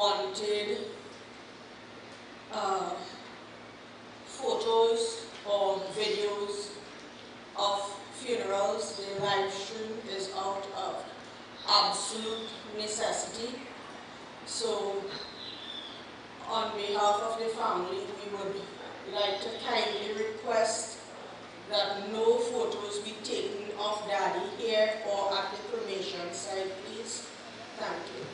wanted photos or videos of funerals, the live stream is out of absolute necessity. So, on behalf of the family, we would like to kindly request that no photos be taken of Daddy here or at the cremation site, please. Thank you.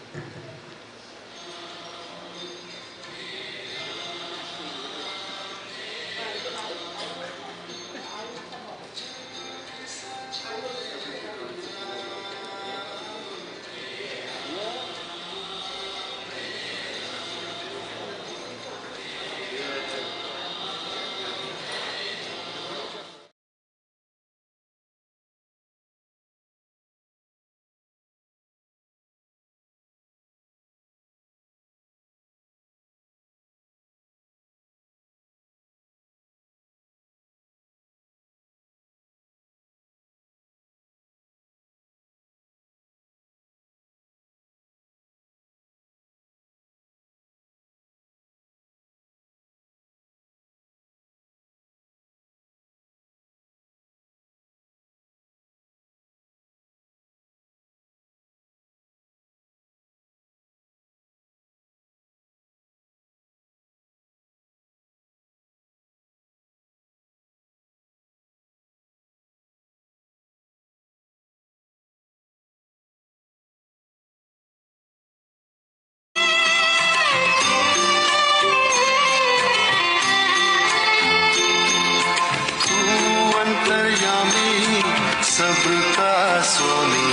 सबका स्वामी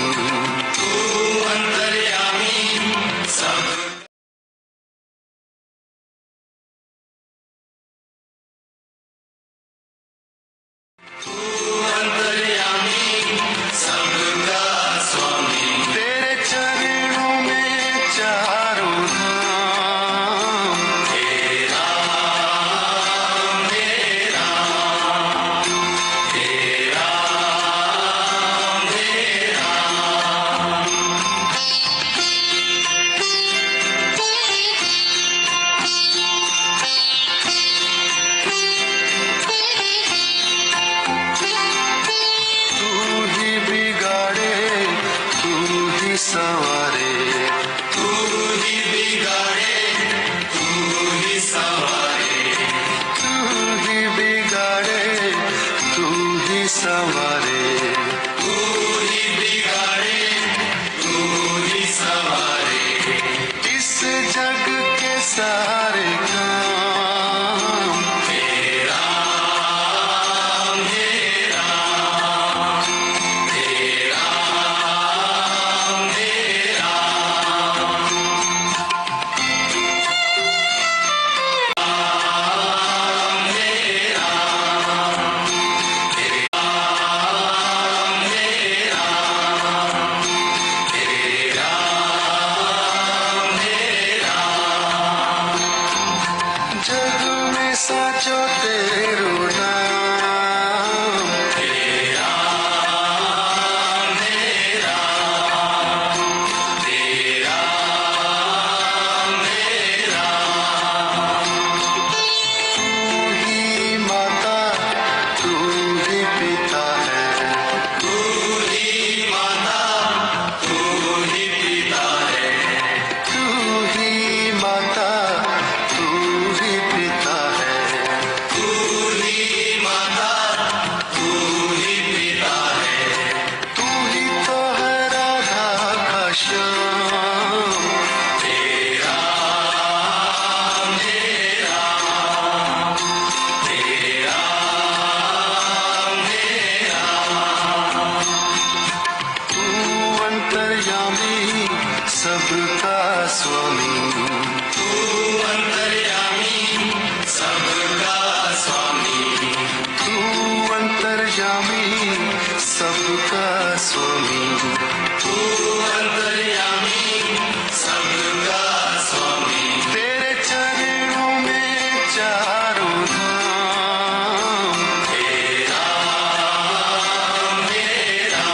तू अंतर्यामी सब तू अंतर्यामी सबका स्वामी तेरे चरणों में चारों धाम तेरा मेरा तेरा सवारे तू ही बिगाड़े तू ही सवारे तू ही बिगाड़े तू ही सवारे तू ही बिगाड़े तू ही सवारे इस जग के सारे काम तेरा मेरा तेरा जग में साचो तेरो नाम तेरा मेरा तेरा मेरा तू ही माता तू ही पिता है तू ही माता तू ही पिता है तू ही माता तू ही पिता है तू ही माता तू ही पिता है तू ही तो है राधा का श्याम तेरा मेरा तेरा मेरा तू अंतर्यामी सबका स्वामी तू अंतर्यामी सबका स्वामी तू अंतर्यामी सबका स्वामी तू अंतर्यामी सबका स्वामी तेरे चरणों में चारों धाम तेरा मेरा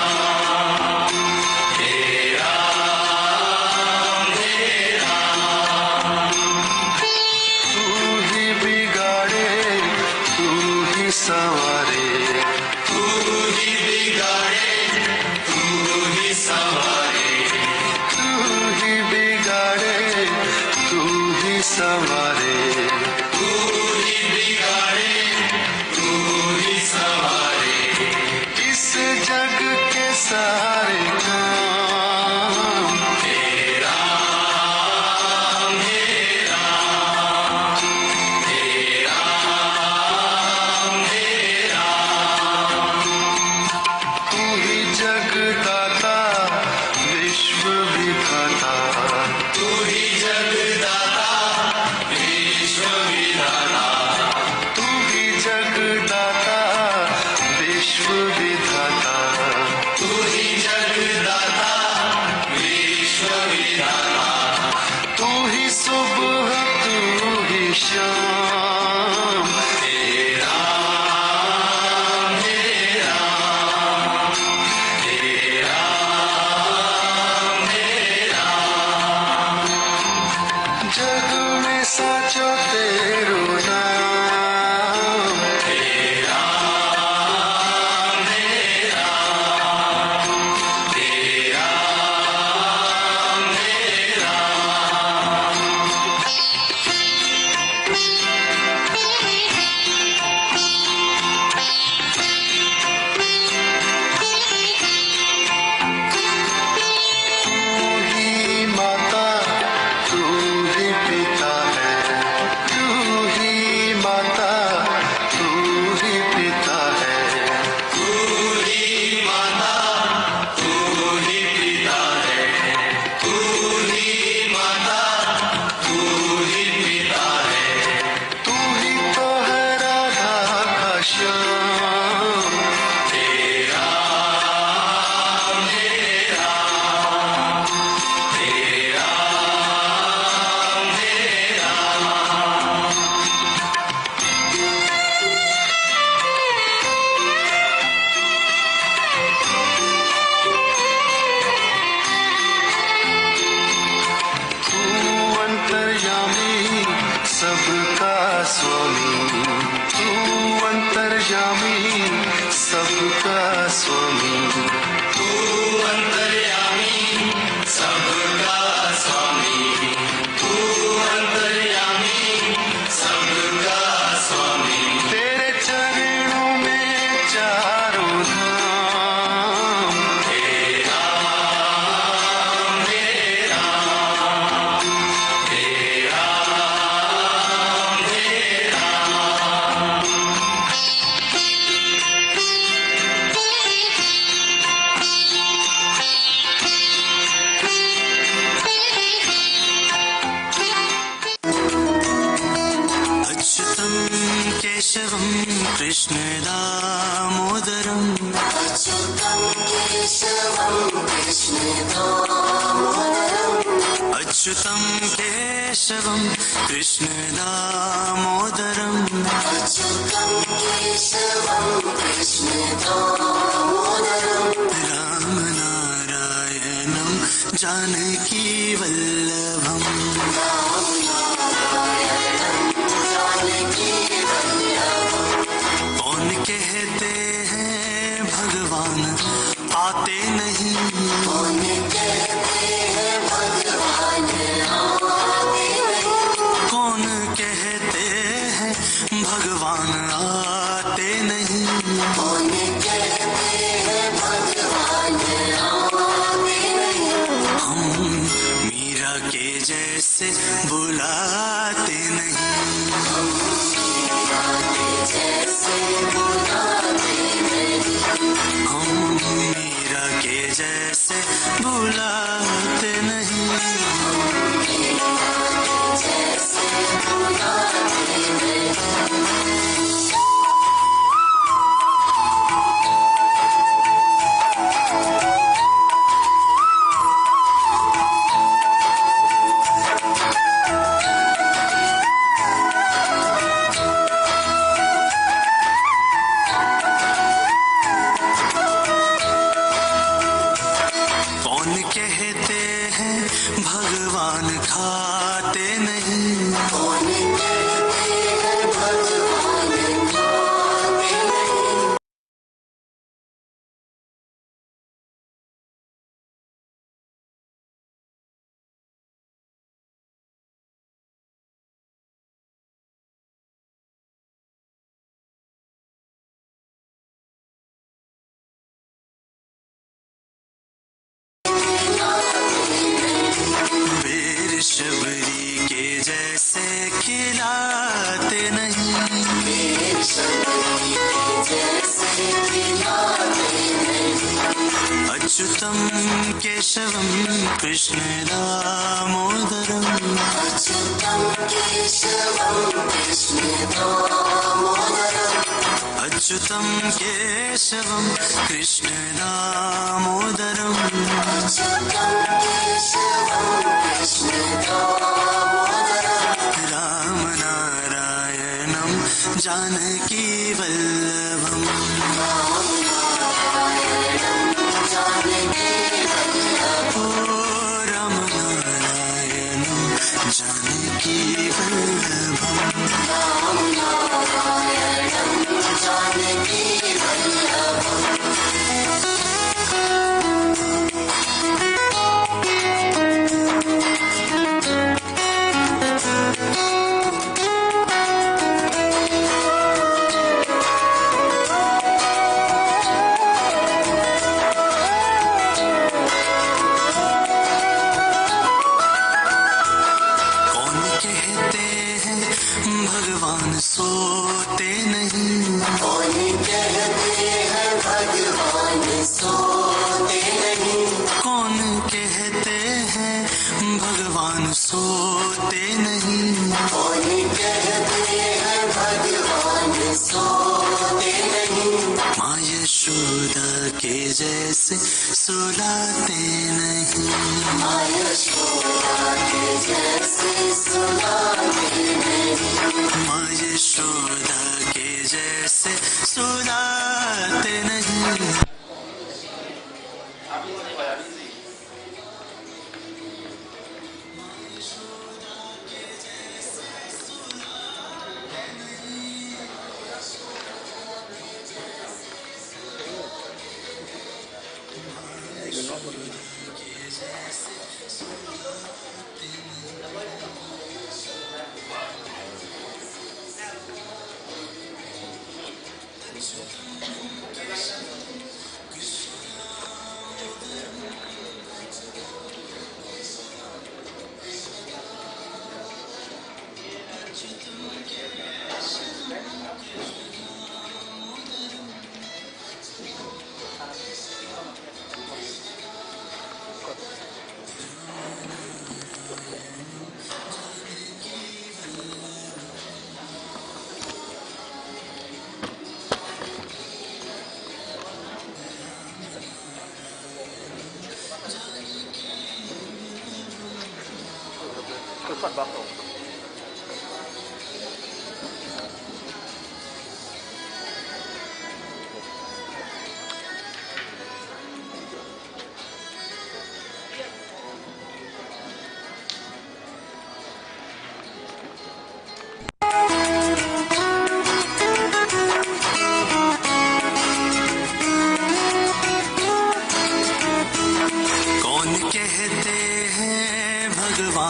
तेरा मेरा विश्व विधाता, तू ही जगदाता विश्व विधाता, तू ही सुबह तू ही शाम, तेरा मेरा तेरा मेरा, जग में साचो तेरो नाम, तेरा मेरा तेरा मेरा। तू ही माता तू ही पिता है, तू ही माता तू ही पिता है, तू ही माता तू ही पिता है, तू ही माता तू ही पिता है, तू ही तो है राधा का श्याम, तेरा मेरा तेरा मेरा। तू अंतर्यामी सबका स्वामी, तू अंतर्यामी सबका स्वामी, तू अंतर्यामी सबका स्वामी, तू अंतर्यामी सबका स्वामी, तेरे चरणों में चारों धाम, तेरा मेरा तेरा मेरा। अच्युतं केशवं कृष्ण दामोदरं, अच्युतं केशवं कृष्ण दामोदरं, अच्युतं केशवं कृष्ण दामोदरं, अच्युतं केशवं कृष्ण दामोदरं, राम नारायणं जानकी वल्लभं, जानकी वल्लभं। कौन कहते हैं भगवान आते नहीं, कौन कहते हैं भगवान आते नहीं, कौन कहते हैं भगवान आते नहीं, कौन कहते हैं भगवान आते नहीं। हम मीरा के जैसे बुलाते नहीं, जैसे बुलाते नहीं, हम मीरा के जैसे बुलाते नहीं। जैसे बुलाते नहीं। कौन कहते हैं भगवान खाते नहीं, कौन कहते हैं भगवान खाते नहीं। वीर शबरी के जैसे खिलाते नहीं, अच्युतं केशवं कृष्ण दामोदरं, अच्युतं केशवं कृष्ण दामोदरं, अच्युतं केशवं कृष्ण दामोदरं रामनारायणं जानकी वल्लभम् ओ रामनारायणं जानकी वल्लभम् भगवान सोते नहीं कौन कहते हैं भगवान सोते नहीं कौन कहते हैं भगवान सोते नहीं कौन कहते हैं भगवान सोते नहीं माँ यशोदा के जैसे सुलाते नहीं माँ यशोदा के जैसे सुलाते नहीं माँ यशोदा के जैसे सुलाते नहीं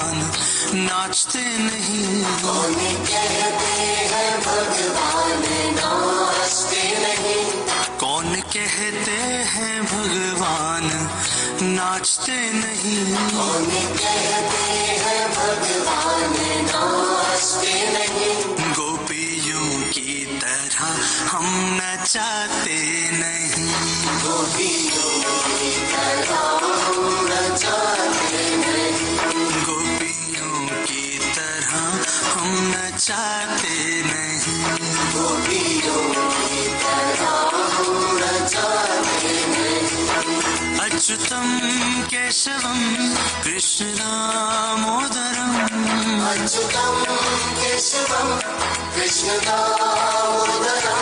नाचते नहीं कौन कहते हैं भगवान नाचते नहीं कौन कहते हैं भगवान नाचते नहीं कौन कहते हैं भगवान नाचते नहीं गोपियों की तरह हम नचाते नहीं गोपियों की तरह हम नचाते नहीं हम नचाते नहीं गोपियों की तरह हम नचाते नहीं अच्युतं केशवं कृष्ण दामोदरं अच्युतं केशवं कृष्ण दामोदरं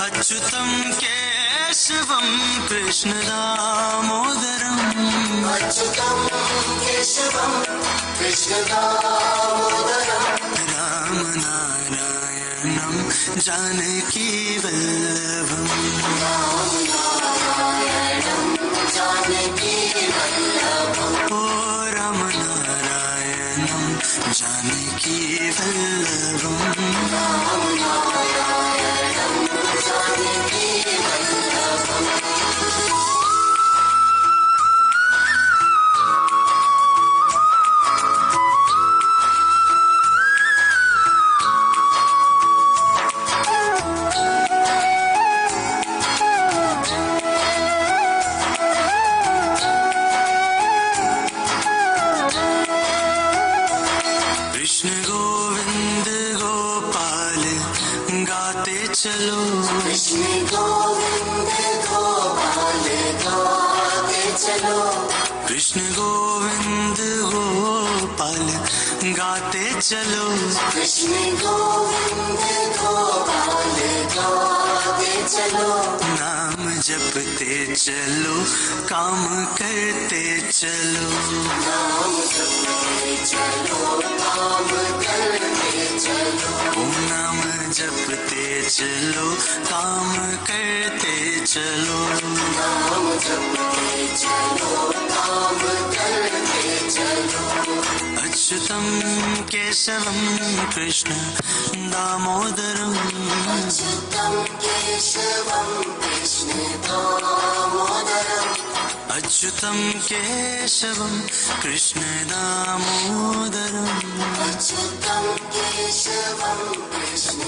अच्युतं केशवं कृष्ण दामोदरं अच्युतं केशवं कृष्ण दामोदरं रामनारायणं जानकी वल्लभम् रामनारायणं जानकी वल्लभम् ओ रामनारायणं जानकी वल्लभम् रामनारायणं जानकी वल्लभम् कृष्ण गोविंद कृष्ण गोविंद गोपाल गाते चलो कृष्ण गोविंद गोपाल गाते चलो नाम जपते चलो काम करते चलो नाम जपते चलो काम करते चलो नाम जपते चलो काम करते चलो नाम जपते चलो काम करते चलो अच्युतं केशवं कृष्ण दामोदरम् अच्युतं केशवं कृष्ण दामोदरम् अच्युतं केशवं कृष्ण दामोदरम् अच्युतं केशवं Krishna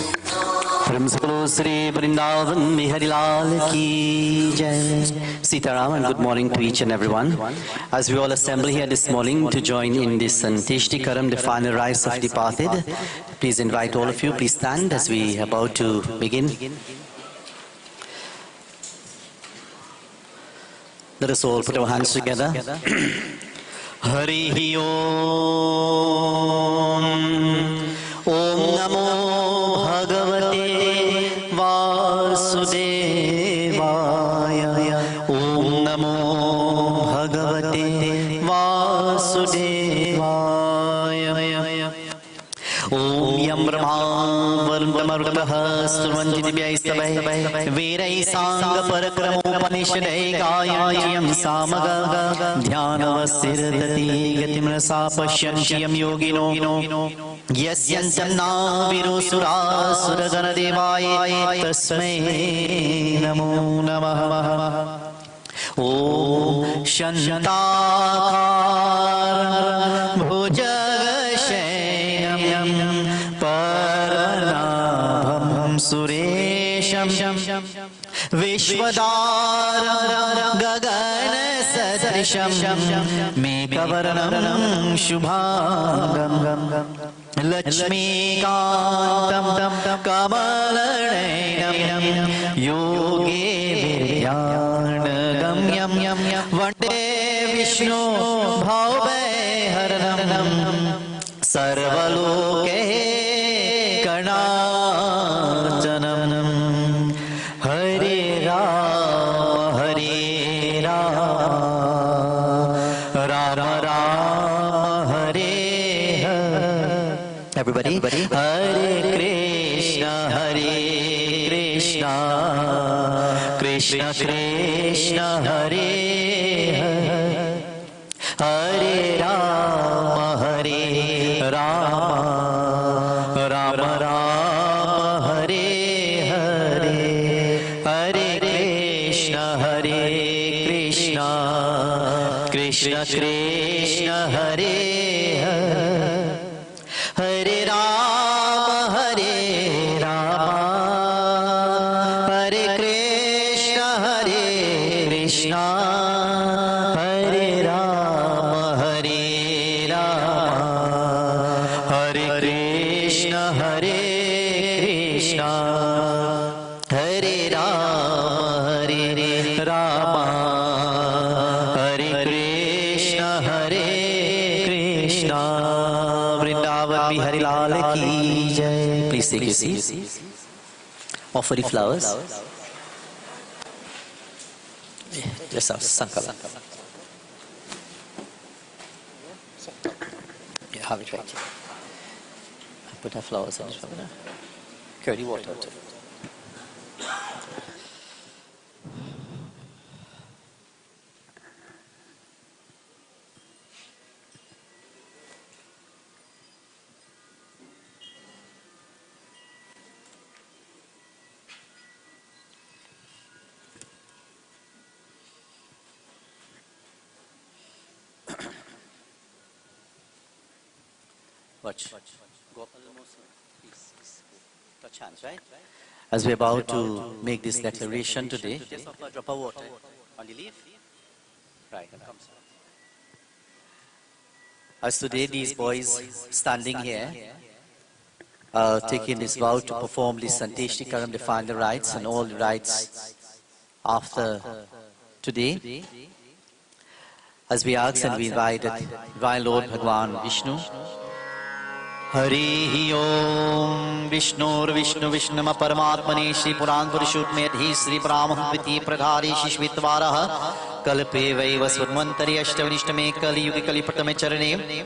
From Sri Vrindavan Bihari Lal Ki Jai. Sitaram, and good morning to each and everyone. As we all assemble here this morning to join in this Anteshti Karam, the final rites of departed, please invite all of you, please stand as we are about to begin. Let us all put our hands together. Hari Om. Om Namo Bhagavate Vasudevaya. Om Namo Bhagavate Vasudevaya. Om Yam Brahma Varundamarudaha Survanti Dibhyaistabhai Verai Sangha Parakramopanishadai Gayam Samaga Dhyanavasirdati Gatimrasa Pashyanchiyam Yogino Yasyantam Navirusura Suragana Devaya Tasmai Namo Namaha Om Shantakar Bhujagashainam Paranabham Suresham Vishwadaram Gagana Sadrisham Mekavarnam Shubhagam Lakshmi Kantam Kamalanam Yogi Vidyanagam Vande Vishnu Bhavaharanam Sarvaloke Karnachanam Hare Rama Hare Rama Rama Rama Hare Hare. Everybody, Hare Krishna Krishna Krishna Hare Hare Hare Rama Rama Rama Hare Hare Hare Krishna Krishna Krishna Hare Hare Hare Rama Hare Krishna Hare Rama Hare Krishna Hare Krishna Hare Rama Hare Krishna Hare Krishna. Vrindavan Bihari Lal Ki Jai. Please take your seats. Offer the flowers. Just have Sankara. Yeah, have it right here. Put our flowers on it. Carry water too. Watch. Go up a little more. Please. Touch hands, right? As we're about to make this declaration today, just offer a drop of water on the leaf. Right. As today, these boys standing here, taking this vow to perform this Anteshti Karam, the final rites and all the rites after today. as we ask and we invite Lord Bhagwan Vishnu. Hari Om Vishnur Vishnu Vishnama Paramatmane Shri Puran Purushotmedhi Shri Brahmanviti Pradhari Shishvitvaraha Kalpe Vaiva Swarmantari Ashtavanishtamé Kali Yugi Kali Pratame Charane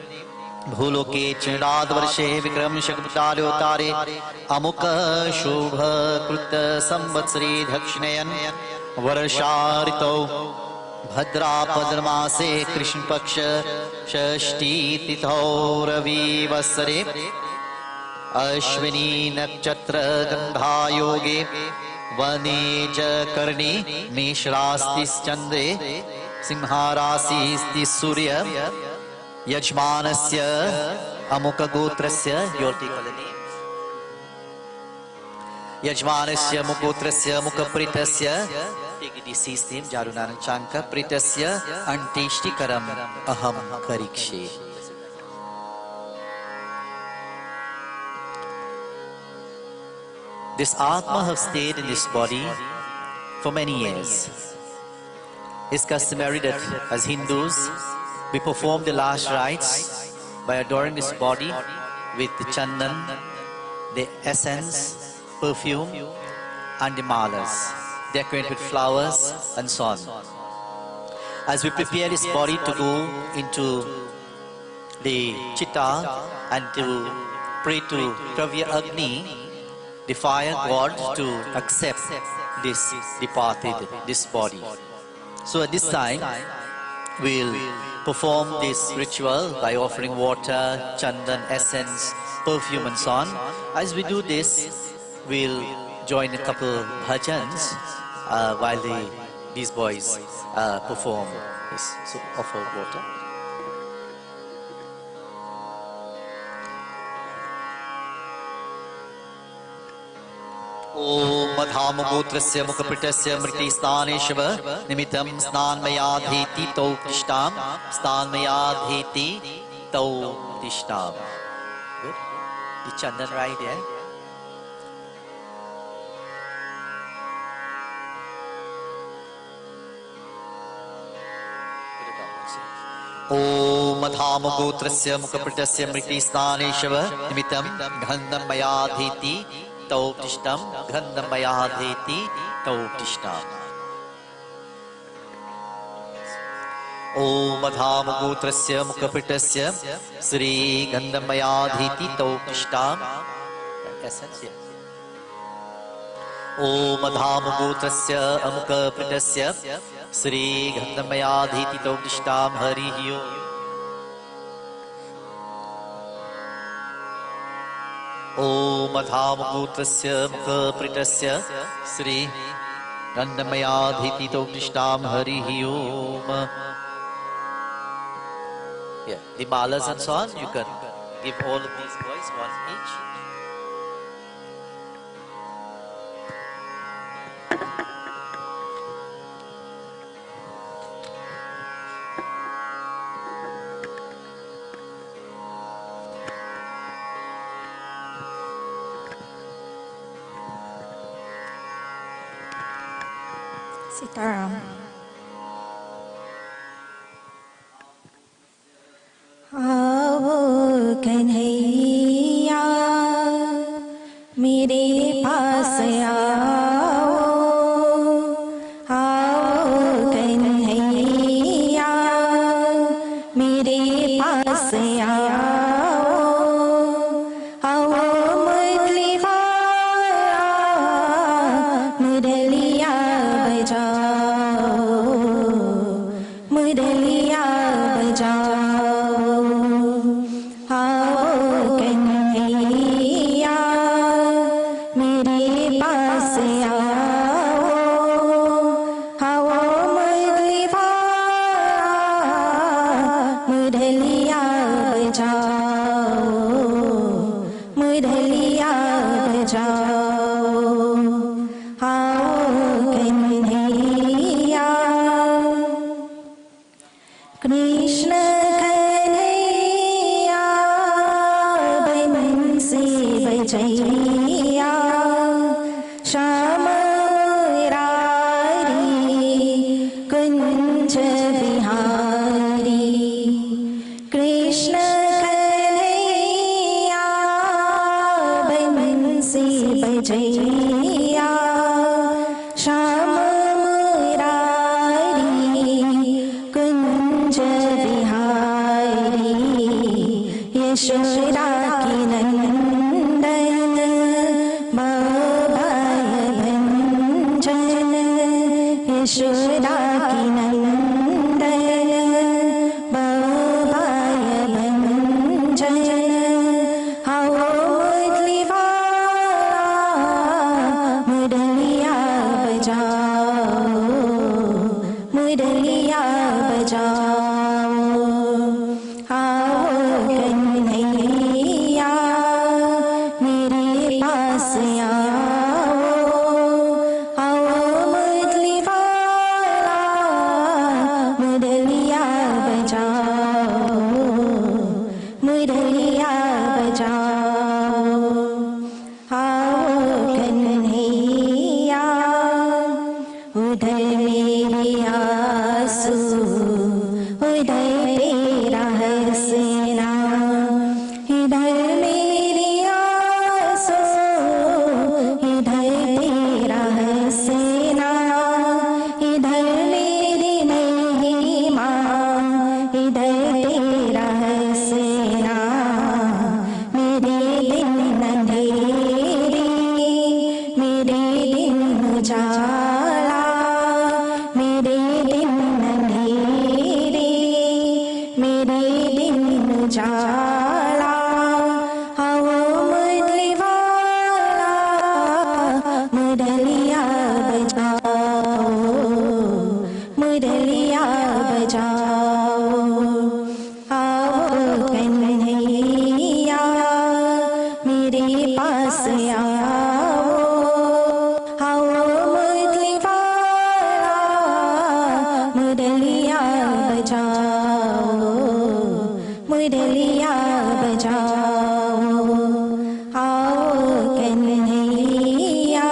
Bhuloke Chinrad Varshe Vikram Shakaptarotare Amukha Shubha Krutta Samvatsari Dhakshinayan Varasharito Bhadra Padramase Krishna Paksha Shashti Tithau Ravi Vasare Ashwini Nakshatra Gandha Yoge Vaneja Karni Meshrastis Chandre Simharasistis Surya Yajmanasya Amukha Gotrasya Your take on the name. Yajmanasya Mukotrasya Mukhapritasya take the deceased name Jadoonanan Chankar Pritasya Antishti Karam Aham Karikshe. This Atma have stayed in this body for many years. It's customary that as Hindus we perform the last rites by adoring this body with the chandan, the essence, perfume and the malas, decorated with flowers and so on. As we prepare this body to go into the chitta and to pray to Kravya Agni, the fire god, to accept this departed, this body. So at this time, we'll perform this ritual by offering water, chandan, essence, perfume and so on. As we do this, we'll join a couple bhajans while these boys perform this. So offer water. Om Madhamagotrasya Mukhapritasya Mriti Staneshava Nimitam Snanmayadheti Tau Tishtam Snanmayadheti Tau Tishtam. Good. The chandan right there. Om Madhamagotrasya Mukhapritasya Mriti Staneshava Nimitam Ghandam Mayadheti Tau Tishtam Gandhamayadheti Tau Tishtam. Om Madhamagotrasya Mukhapritasya Sri Gandhamayadheti Tau Tishtam. Essence, yeah. Om Madhamagotrasya Mukhapritasya Sri Gandhamayadheti Tau Tishtam. Hari Om. Om Madhamagotrasya Mukhapritasya Sri Gandhamayadheti Tau Tishtam. Hari Om. Yeah, the malas and so on, you can give all of these boys one each. Sitaram. आओ कन्हैया मेरे पास आओ, आओ कन्हैया मेरे पास आओ, आओ मुरलिया मुरलिया बजाओ, मुरलिया बजाओ। यशोदा की नंदन बाय भंजन आओ मुरली वाला मुरलिया बजाओ मुरलिया बजाओ आओ कन्हैया मेरे पास आओ मुरली वाला मुरलिया बजाओ मुरलिया बजाओ आओ कन्हैया उधर मेरे आंसू उधर तेरा हंसना इधर मेरे आंसू इधर तेरा हंसना इधर मेरी महिमा इधर तेरा हंसना मेरे दिन अंधेरे मेरे दिन उजाला मेरे दिन अंधेरे मेरे दिन उजाला आओ मुरली वाला मुरलिया बजाओ मुरलिया बजाओ आओ कन्हैया मेरे पास आओ मुरली वाला मुरलिया बजाओ मुरलिया बजाओ आओ कन्हैया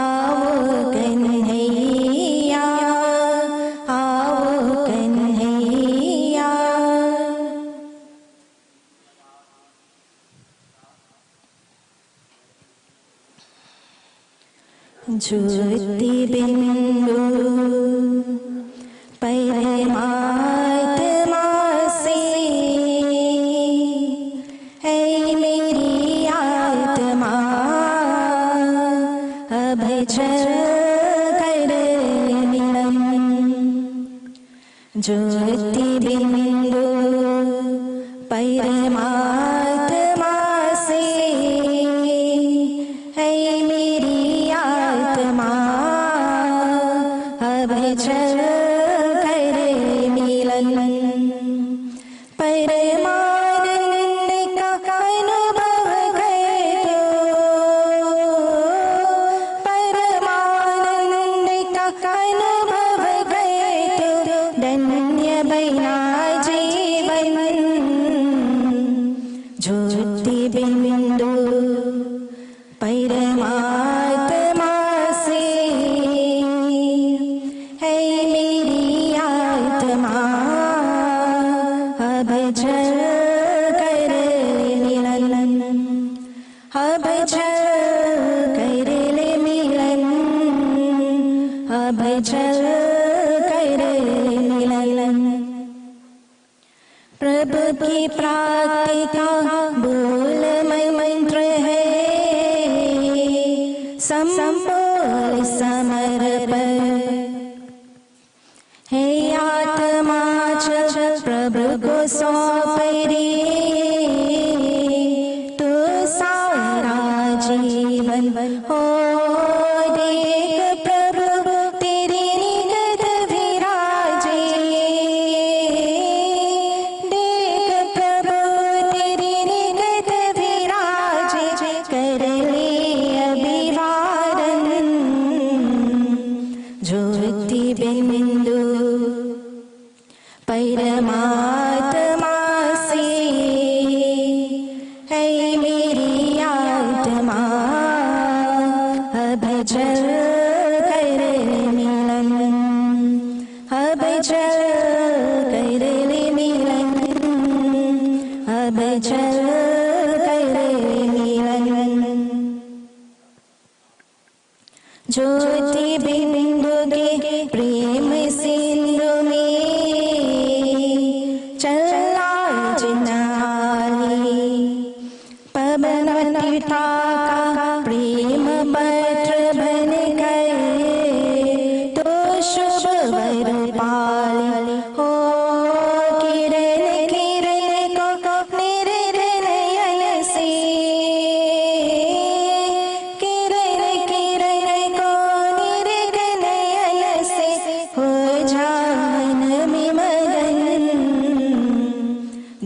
आओ कन्हैया आओ कन्हैया ज्योति बिंदु परमात्मा से है मेरी आत्मा अब चल कर मिलन ज्योति बिंदु परमात्मा से है मेरी आत्मा अब चल कर मिलन परमानंद का अनुभव करो परमानंद का अनुभव करो धन्य बना जीवन ज्योति बिंदु परमात्मा से है मेरी आत्मा अब चल कर मिलन अब चल कर मिलन अब चल कर मिलन प्रभु की प्राप्ति का बोल मंत्र है संबोल समर्पण हे आत्मा चल प्रभु को सौंप रे तो सारा जीवन हो देख प्रभु तेरी निकट विराजे देख प्रभु तेरी निकट विराजे कर ले अभिवादन ज्योति बिंदु परमात्मा से है मेरी आत्मा अब चल कर मिलन अब चल कर मिलन अब चल कर मिलन ज्योति बिंदु के प्रेम सिंधु में शुभ वर पाले हो किरण किरण को निर्नयन से किरण किरण को निर्नयन से हो जान में मगन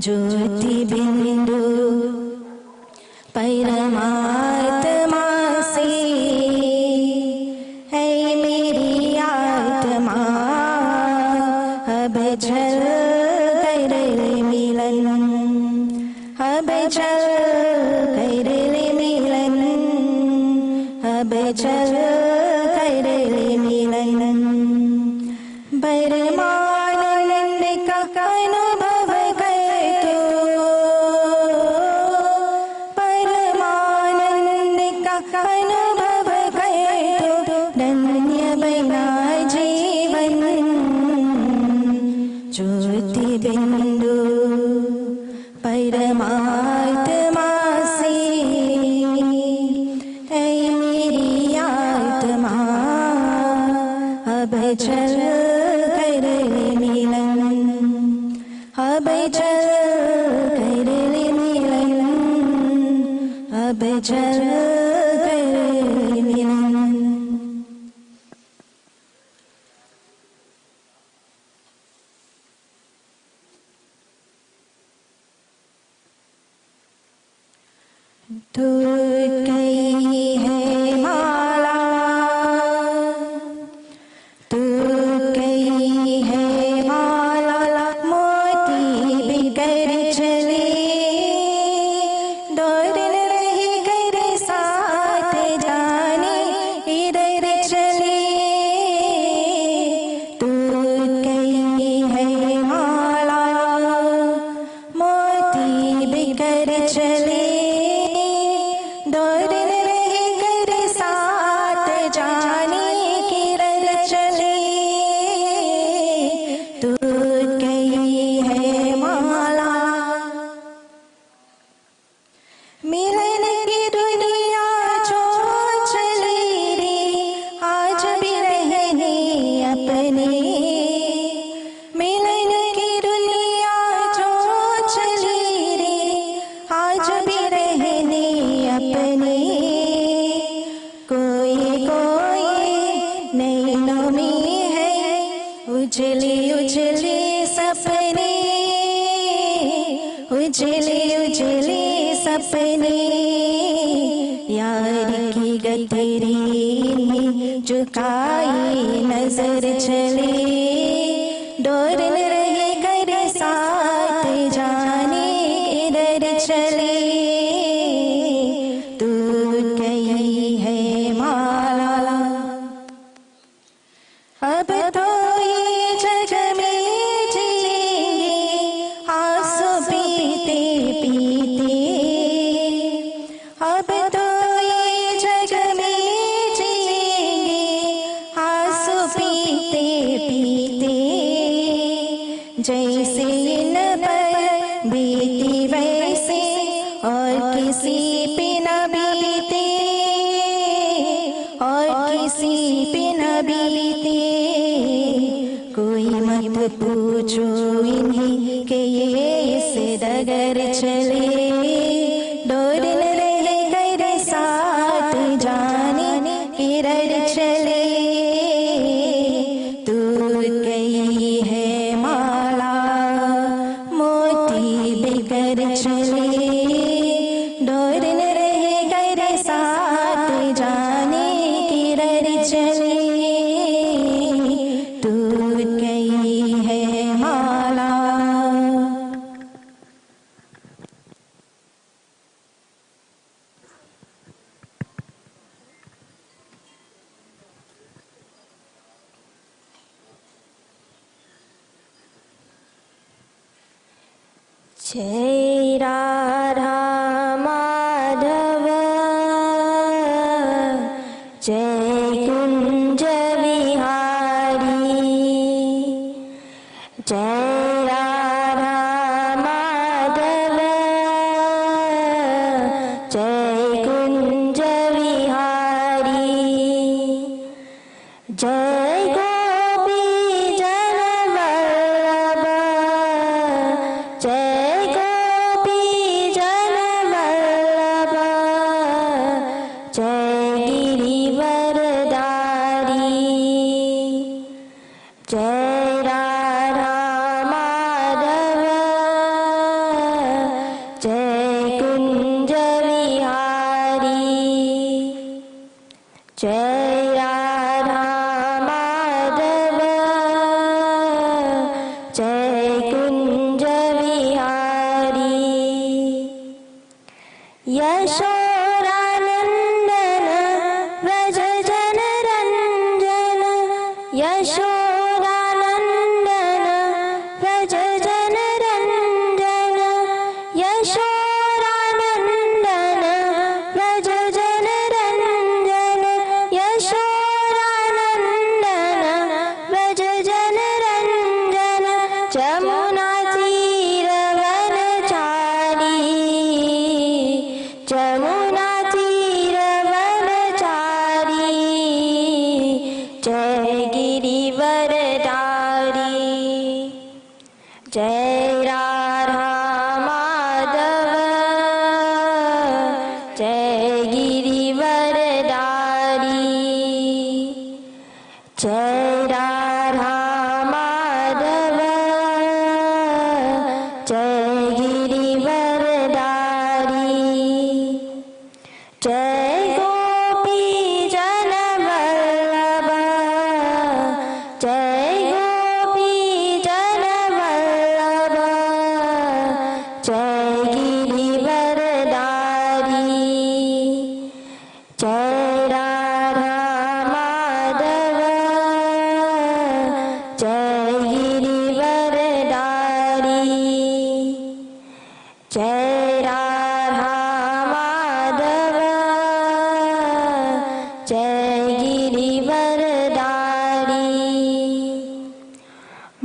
ज्योति बिंदु परमात्मा से है मेरी आत्मा अब चल कर मिलन अब चल कर मिलन अब चल कर मिलन परमानंद का अनुभव कर तो परमानंद का अनुभव कर तो धन्य बना जीवन ज्योति बिंदु परमात्मा से है मेरी आत्मा अब चल कर मिलन अब चल कर मिलन अब चल कर मिलन तू कही है माला तू कही है माला मोती बिकर चले दौड़न रही कर साथ जाने इधर चले तू कही है माला मोती बिकर चले दौड़न रहे कर साथ जाने किरण चले तू कही है माला मिलन की दुनिया जो चली रे आज भी रहने अपने मिलन की दुनिया जो चली रे आज भी रहने अपने कोई कोई नैनों में है उजले उजले सपने उजले उजले सपने यार की गठरी झुकाई नजर चले डोरन रहे कर साथ जाने इधर चले तू कही है माला अब तो ये जग में जिएंगे आंसू पीते पीते अब तो ये जग में जिएंगे आंसू पीते पीते जैसे इन पर बीती वैसे और किसी पे न बीते और किसी पे न बीते कोई मत पूछो इन्हीं के ये इस डगर चले डोरन रहे कर साथ जाने किरण चले तू कही है माला मोती बिकर चले डोरन रहे कर साथ जाने किरण चले तू कही है माला जय राधा माधव जय कुंज बिहारी जय राधा माधव जय कुंज बिहारी जय गोपी जय राधा माधव जय कुंज विहारी जय राधा माधव जय कुंज विहारी यशोदानंदन व्रज जन रंजन यशोदानंदन व्रज जन रंजन यशोदानंदन व्रज जन रंजन यशोदानंदन व्रज जन रंजन जमुना तीर वनचारी जमुना तीर वनचारी जय गिरिवरधारी जय राधा माधव जय गिरिवरधारी जय राधा माधव जय गिरिवरधारी जय गोपी जन वल्लभ जय गोपी जन वल्लभ जय गिरिवरधारी जय राधा माधव जय गिरिवरधारी जय राधा माधव जय गिरिवरधारी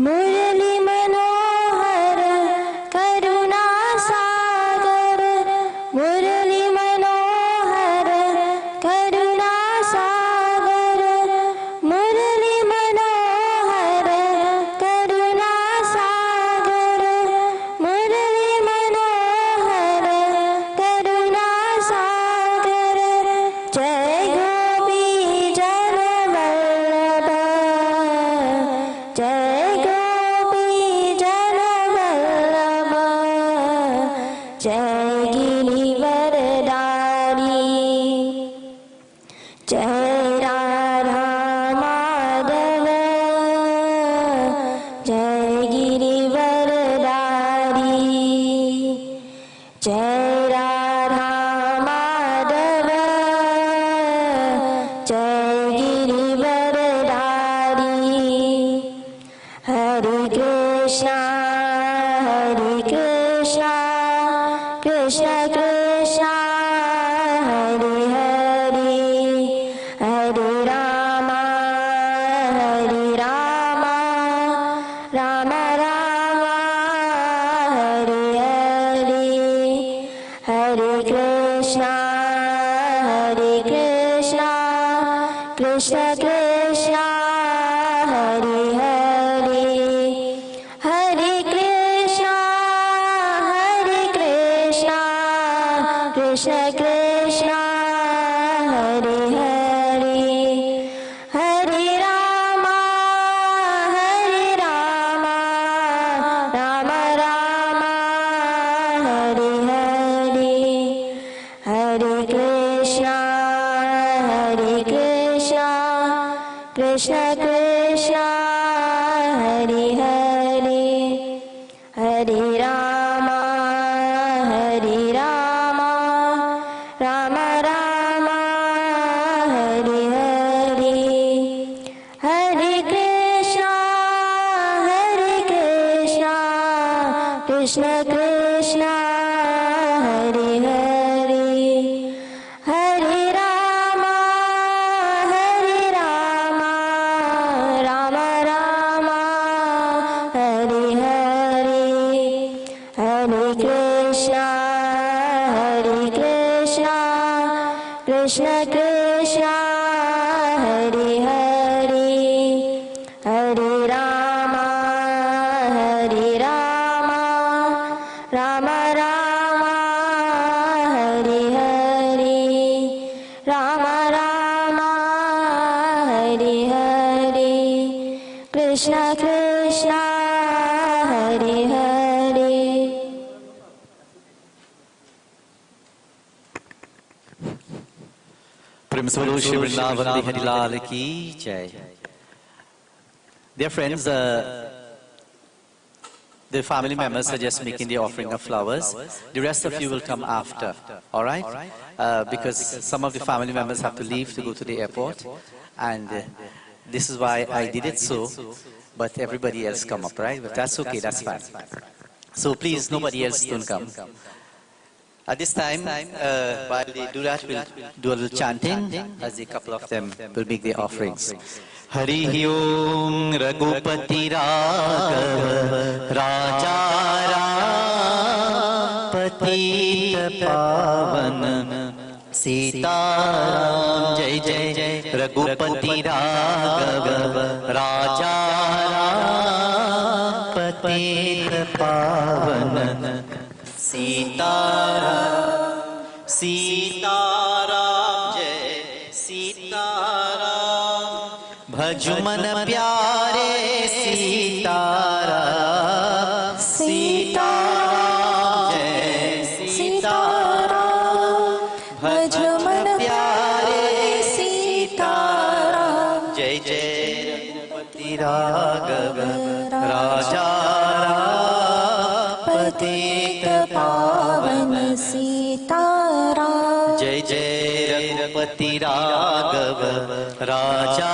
मुरली मनोहर करुणा सागर मुरली मनोहर करुणा सागर मुरली मनोहर करुणा सागर मुरली मनोहर करुणा सागर जय गोपी जन वल्लभ जय गोपी जन वल्लभ जय गिरिवरधारी जय राधा माधव जय गिरिवरधारी जय राधा माधव जय गिरिवरधारी हरे Krishna Krishna Krishna Hare Hare Hare Ram Ram Ram Hare Hare Hare Krishna Krishna Krishna Hare Hare Hare Krishna Krishna Krishna Hare Hare Hare Ram Ram Ram Hare Hare Hare Krishna Krishna Krishna Hare Hare Hare Ram Ram Ram Hare Hare Hare Krishna Krishna Krishna Hare Hare Hare Ram Ram Ram Hare Hare Hare Krishna Krishna Krishna Hare Hare Hare Ram Ram Ram Hare Hare Ram Ram Hare Hare Krishna Krishna Hare Hare. Prem Solo Shri Vrindavan Bihari Lal Ki Jai. Dear friends, the family members are just making the offering of flowers. The rest of you will come after, all right? Because some of the family members have to leave to go to the airport, and this is why I did it so, but everybody else come up, right? But that's okay, that's fine. So please, nobody else don't come. At this time, while they do that, we'll do a little chanting, as a couple of them will make their offerings. Hari Om Raghupati Raghav Raja Patit Pavan Sitaram Jai Jai Raghupati Raghav Raja Patit Pavan Sitaram Sitaram Jai Sitaram Bhajuman Pyare Sitaram Sitaram Jai Sitaram Bhajuman Pyare Sitaram Jai Jai Raghupati Raghav Raja Patit Pavan Sitaram Jai Jai Raghupati Raghav Raja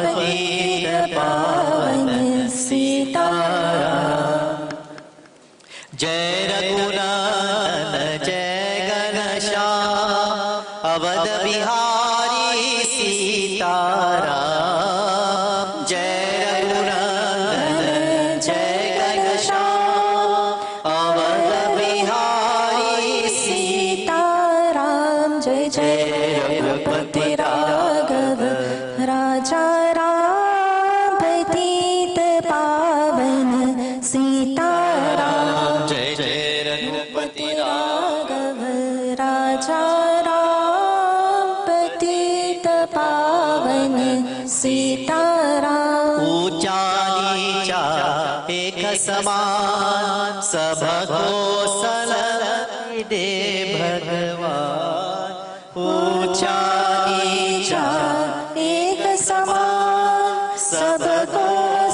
Patit Pavan Sitaram Jai Jadoonanan Jai Grandchild Avadh Bihari Sitaram Jai Jadoonanan Jai Grandchild Avadh Bihari Sitaram Jai Jai Raghupati Raghav Raja Patit Pavan Sitaram Jai Jai Raghupati Raghav Raja Patit Pavan Sitaram Ucha Nicha Ek Saman Sabko Salai De Bhagwan Ucha Nicha Ek Saman Sabko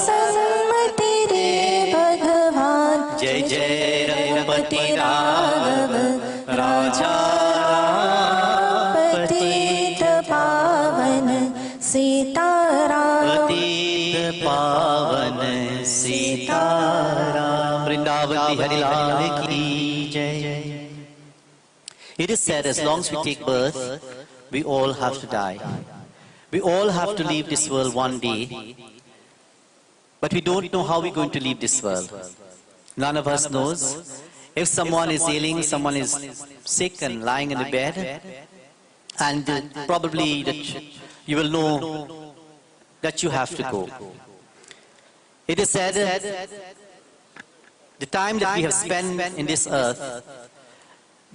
Salmati De Bhagwan Jai Jai Raghupati Raghav Raja Patit Pavan Sitaram Patit Pavan Sitaram Vrindavan Bihari Lal Ki Jai. It is said as long as we take birth, we all have to die. We all have to leave this world one day, but we don't know how we're going to leave this world. None of us knows. If someone is ailing, someone is sick and lying in the bed, and probably that you will know that you have to go. It is said the time that we have spent in this earth,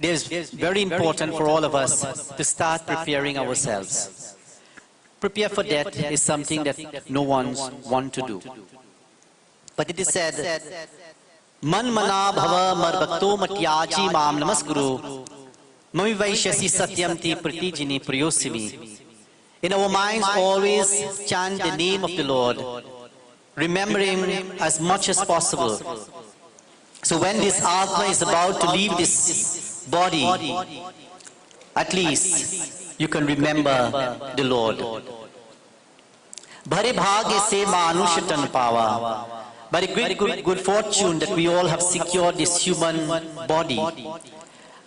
it is very important for all of us to start preparing ourselves. Prepare for death is something that no one wants to do. But it is said, Man mana bhava marbakto matyaji mam namaskuru mami vaishyasi satyamti pratijini priyosimi. In our minds always chant the name of the Lord, remember Him as much as possible. So when this Atma is about to leave this body, at least you can remember the Lord. Bhare bhagya se manush tan pawa. By the great good fortune that we all have secured this human body.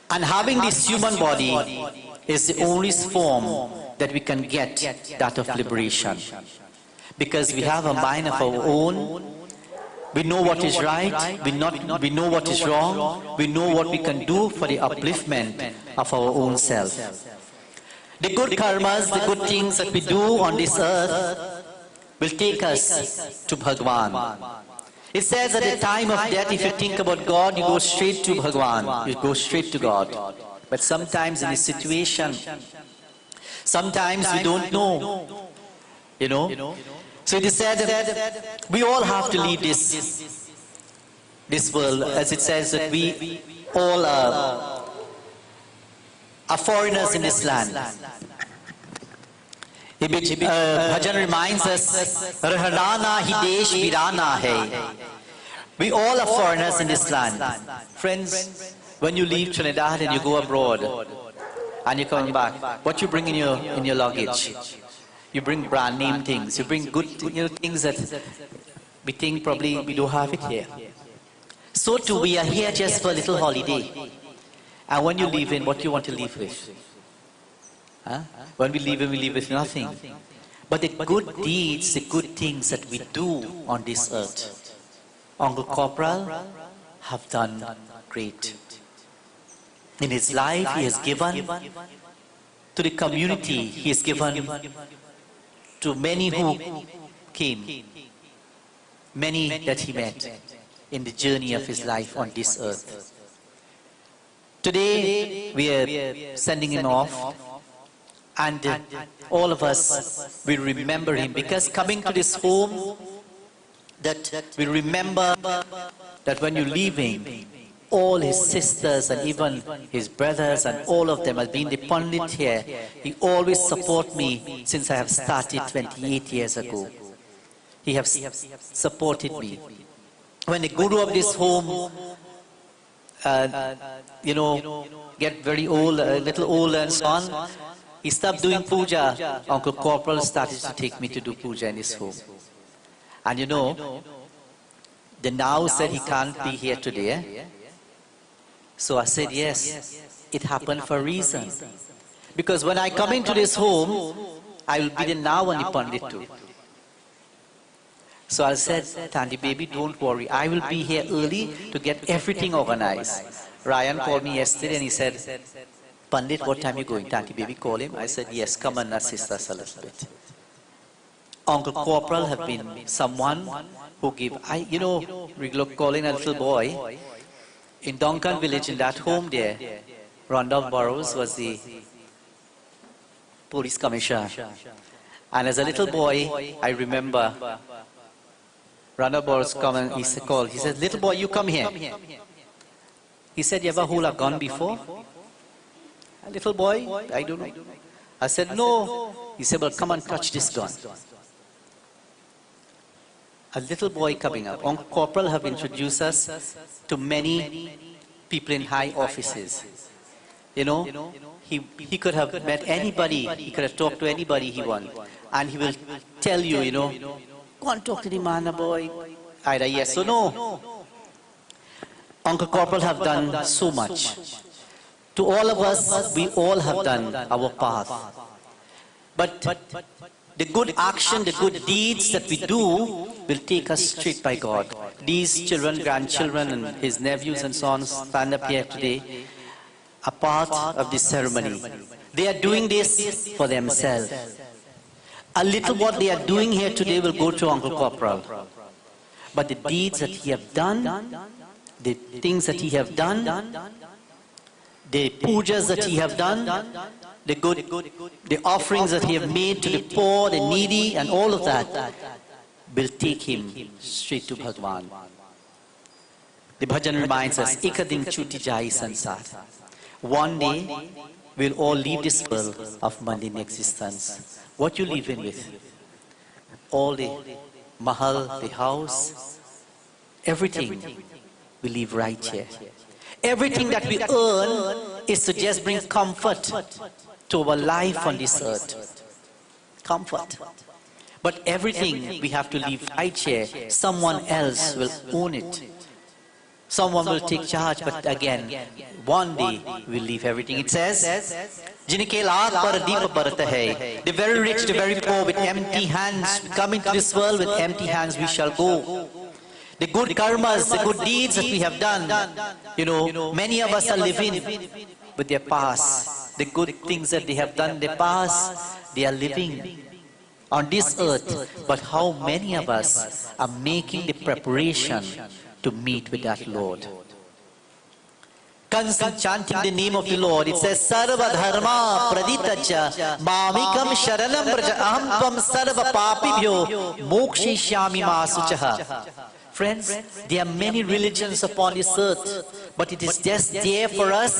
And having this human body is the only form that we can get that of liberation. Because we have a mind of our own, we know what is right, we know what is wrong, we know what we can do for the upliftment of our own self. The good karmas, the good things that we do on this earth will take us to Bhagwan. It says at the time of death, if you think about God, you go straight to Bhagwan, you go straight to God. But sometimes in this situation, sometimes we don't know, So it is said that we all have to leave this world, as it says that we all are foreigners in this land. Bhajan reminds us, Rahdana Hidesh Virana hai. We all are foreigners in this land. Friends, when you leave Trinidad and you go abroad and you come back, what you bring in your luggage? You bring brand name things. You bring good things that we think probably we don't have it here. So too, we are here just for a little holiday. And when you leave in, what do you want to leave with? Huh? When we leave with nothing. But the good deeds, the good things that we do on this earth, Uncle Corporal have done great. In his life, he has given to the community. He has given to many who came, many that he met in the journey of his life on this earth. Today, we are sending him off, and all of us will remember him, because coming to this home, that we remember that when you're leaving, all his sisters and even his brothers and all of them have been the pundit here. He always support me since I have started 28 years ago. He has supported me. When the guru of this home, get very old, a little older and so on, he stopped doing puja. Uncle Corporal started to take me to do puja in his home. And the now said he can't be here today. So I said, yes, it happened for a reason. Because when I come into this home, I will be the now and the pandit too. So I said, Tanti baby, don't worry. I will be here early to get everything organized. Ryan called me yesterday and he said, Pandit, what time are you going? Tanti baby, call him. I said, yes, come and assist us a little bit. Uncle Corporal have been someone who gave, calling a little boy, in Donkan village, in that home there, Randolph Burrows was the police commissioner. And as a little boy, I remember Randolph Burrows come and he called. He said, little boy, you come here. He said, you ever hold a gun before? A little boy, I don't know. I said, no. He said, well, come and touch this gun. A little boy coming up. Uncle Corporal have introduced us to many people in high offices. He could have met anybody, he could have talked to anybody he wanted. And he will tell you, go and talk to the man, boy. Either yes or no. Uncle Corporal have done so much. To all of us, we all have done our path. But the good action, the good deeds that we do will take us straight by God. These children, grandchildren, and his nephews and so on stand up here today, a part of this ceremony. They are doing this for themselves. A little what they are doing here today will go to Uncle Corporal. But the deeds that he have done, the things that he have done, the pujas that he have done, the offerings that he have made to the poor, the needy, and all of that will take him straight to Bhagwan. The bhajan reminds us, Ekadin chuti jai sansar. One day, we'll all leave this world of mundane existence. What you live in with? All the mahal, the house, everything we leave right here. Everything that we earn is to just bring comfort to our life on this earth. Comfort. But everything we have to leave right here. Someone else will own it. Someone will take charge, but again, one day we'll leave everything. It says, the very rich, the very poor, with empty hands, come into this world with empty hands we shall go. The good karmas, the good deeds that we have done, many of us are living with their past. The good things that they have done in the past, they are living on this earth. But how many of us are making the preparation to meet with that Lord? chanting the name of the Lord. It says, Sarva Dharma Praditacha Mamikam Sharanam Braja Aham Tvam Sarva Papibhyo Mokshishyami Masuchaha. Friends, there are many religions upon this earth, but it is just there for us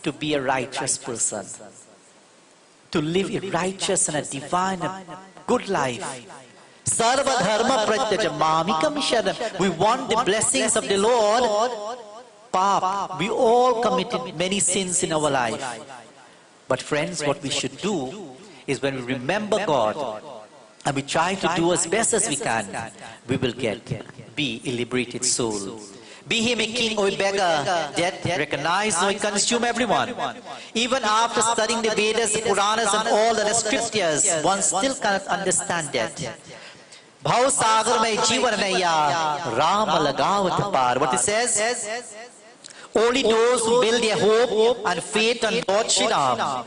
to be a righteous person, to live a righteous and a divine, a good life. Sarva Dharma Praditacha Mamikam Sharanam. We want the blessings of the Lord. Pap, we all committed many sins in our life. But friends, what we should do is when we remember God and we try to do as best as we can, we will be a liberated soul. Be him a king or a beggar, that recognize or consume everyone. Even after studying the Vedas, the Puranas and all the scriptures, one still cannot understand that. Bhav sagar mein jeevan naiya, Rama lagawat par. What it says? Only those who build their hope and faith on Lord Shri Ram,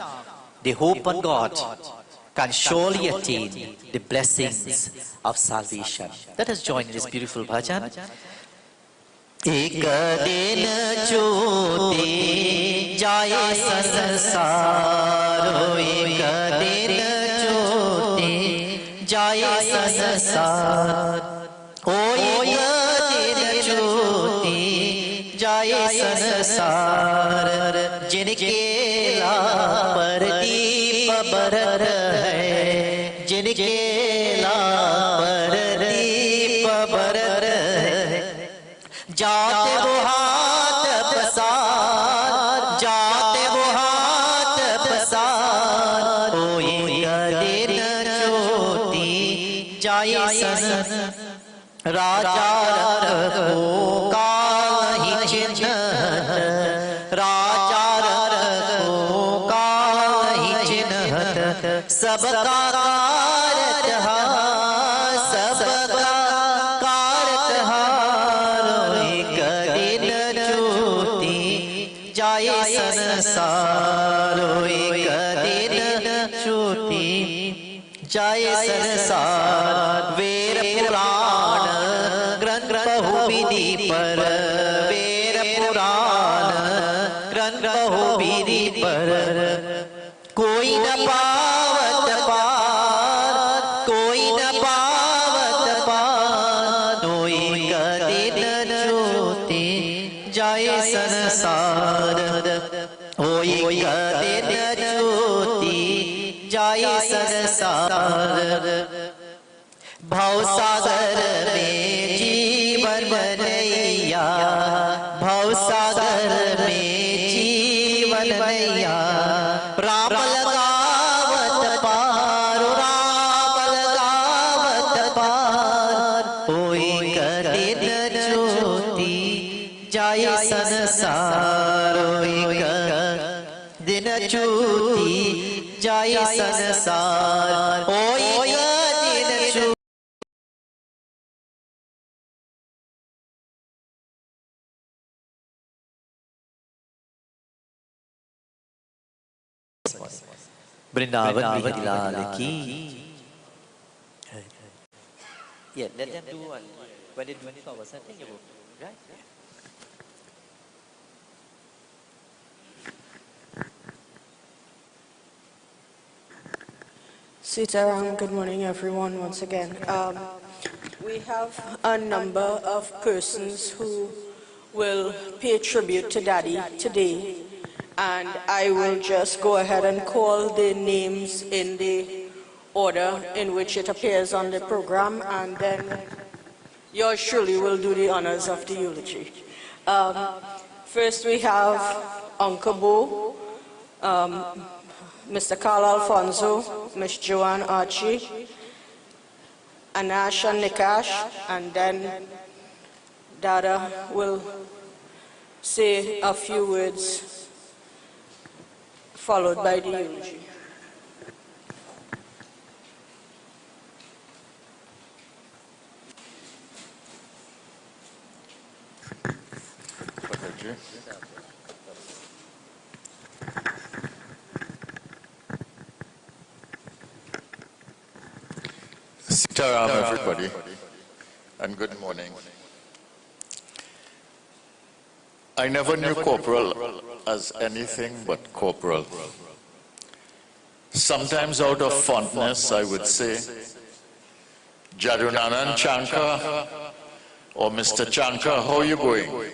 they hope on God, can surely attain the blessings of salvation. Let us join in this beautiful bhajan. Ek din jyoti jaye sansar, ek din jyoti jaye sansar, ek din jyoti जाए संसार, जिनके लाभ पर दीप बरत है, जिनके लाभ पर दीप बरत है, जाते वो हाथ पसार, जाते वो हाथ पसार, ओ एक दिन ज्योति जाए संसार, राजा रखो का राजा रखो काहि चिन्हत, सबका कारत हार, सबका कारत हार, एक दिन ज्योति जाए संसार, एक दिन ज्योति जाए संसार। वेद पुराण ग्रंथ बहुविधि पर, विधि पर कोई न पावत पार, कोई न पावत पार, तो एक दिन ज्योति जाए संसार, ओ एक दिन ज्योति जाए संसार। भव सागर में जीवन नैया, भव सागर में नैया, राम लगावत पार, राम लगावत पार, ओ एक दिन ज्योति जाए संसार, ओ एक दिन ज्योति जाए संसार, ओ एक दिन ज्योति। Vrindavan Bihari Lal ki. Yeah, let them do one. When they do flowers, I think you will, right? Sitaram, good morning everyone once again. We have a number of persons who will pay tribute to Daddy today, and I will just go ahead and call the names in the order in which it appears on the program, and then yours truly will do the honors of the eulogy. First we have Uncle Bo, Mr. Carl Alfonso, Miss Joanne Archie, Anash and Nikash, and then Dada will say a few words followed by the eulogy. Sitaram, everybody, and good morning. I never knew corporal as anything but corporal. Sometimes out of fondness, I would say, Jadoonanan Chankar, or Mr. Chankar, how are you going?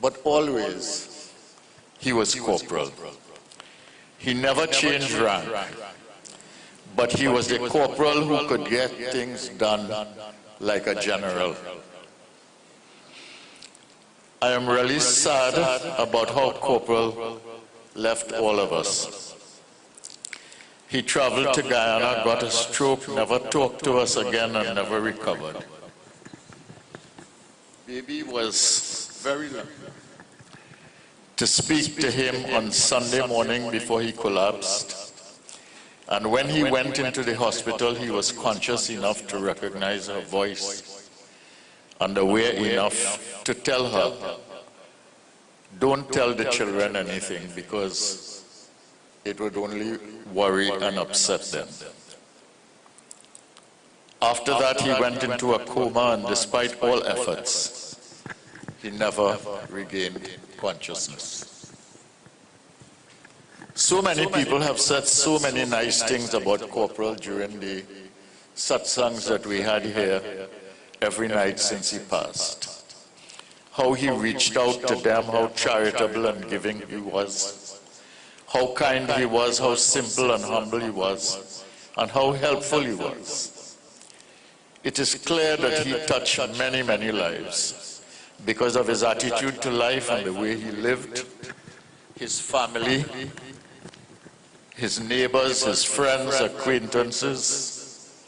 But always, he was corporal. He never changed rank, but he was the corporal who could get things done like a general. I am really sad about how corporal left all of us. He traveled to Guyana, got a stroke, never talked to us again, and never recovered. Baby was very lucky to speak to him on Sunday morning before he collapsed. And when he went into the hospital, he was conscious enough to recognize her voice and aware enough to tell her, don't tell the children anything, because it would only worry and upset them. After that, he went into a coma, and despite all efforts, he never regained consciousness. So many people have said so many nice things about corporal during the satsangs that we had here every night since he passed. How he reached out to them, how charitable and giving he was, how kind he was, how simple and humble he was, and how helpful he was. It is clear that he touched many, many lives because of his attitude to life and the way he lived, his family, his neighbors, his friends, acquaintances,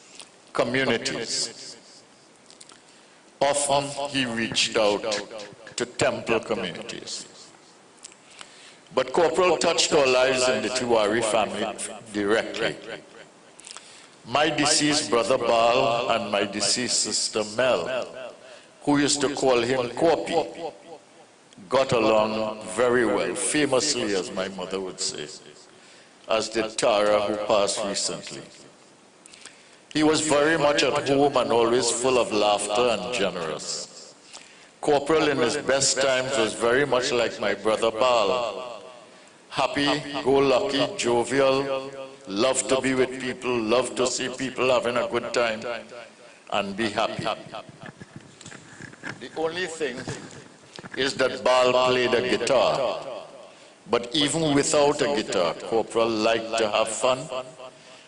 communities. Often he reached out to temple communities. But corporal touched our lives in the Tiwari family directly. My deceased brother Baal and my deceased sister Mel, who used to call him Kopi, got along very well, famously, as my mother would say, as did Tara, who passed recently. He was very much at home and always full of laughter and generous. Corporal in his best times was very much like my brother Baal. Happy, go-lucky, jovial, loved to be with people, loved to see people having a good time, and be happy. The only thing is that Baal played a guitar. But even without a guitar, corporal liked to have fun.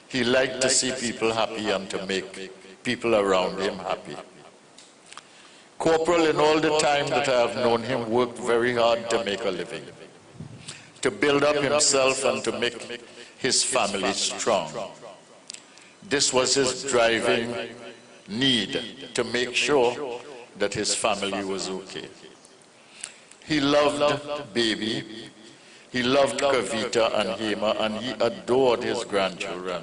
He liked to see people happy and to make people around him happy. Corporal, in all the time that I have known him, worked very hard to make a living, to build up himself and to make his family strong. This was his driving need, to make sure that his family was okay. He loved Baby, he loved Kavita and Hema, and he adored his grandchildren,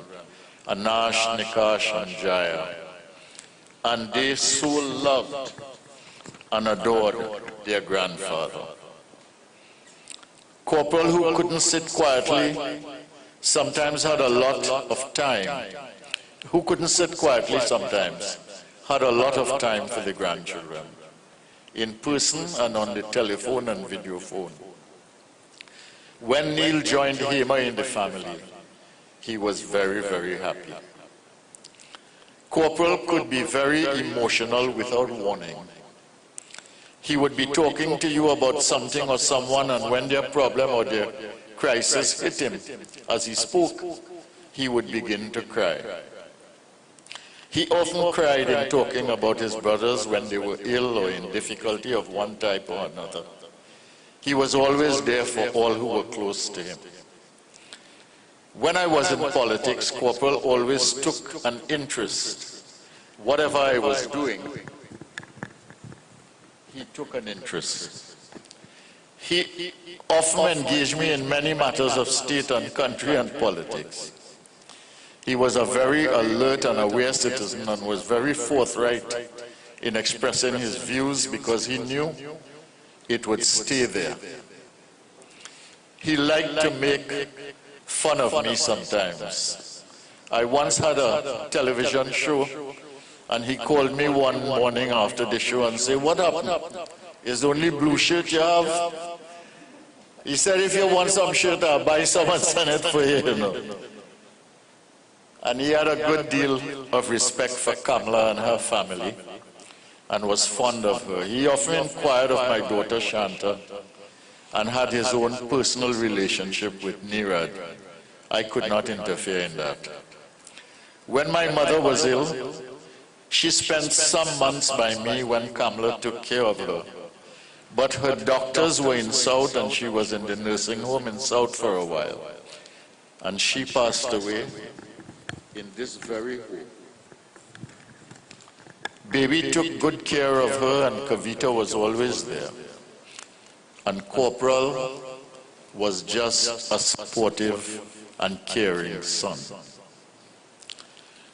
Anash, Nikash, and Jaya. And they so loved and adored their grandfather. Corporal, who couldn't sit quietly, sometimes had a lot of time. Who couldn't sit quietly sometimes, had a lot of time for the grandchildren, in person and on the telephone and video phone. When Neil joined Hema in the family, he was very, very happy. Corporal could be very emotional without warning. He would be talking to you about something or someone, and when their problem or their crisis hit him as he spoke, he would begin to cry. He often cried in talking about his brothers when they were ill or in difficulty of one type or another. He was always there for all who were close to him. When I was in politics, Corporal always took an interest. Whatever I was doing, he took an interest. He often engaged me in many matters of state and country and politics. He was a very alert and aware citizen and was very forthright in expressing his views because he knew it would stay there. He liked to make fun of me sometimes. I once had a television show, and he called me one morning after the show and said, "What happened? Is the only blue shirt you have? He said, if you want some shirt, I'll buy some and send it for you, you know. And he had a good deal of respect for Kamala and her family and was fond of her. He often inquired of my daughter Shanta and had his own personal relationship with Nirad. I could not interfere in that. When my mother was ill, she spent some months by me when Kamala took care of her. But her doctors were in South and she was in the nursing home in South for a while. And she passed away in this very home. Baby took good care of her and Kavita was always there. And Corporal was just a supportive and caring son.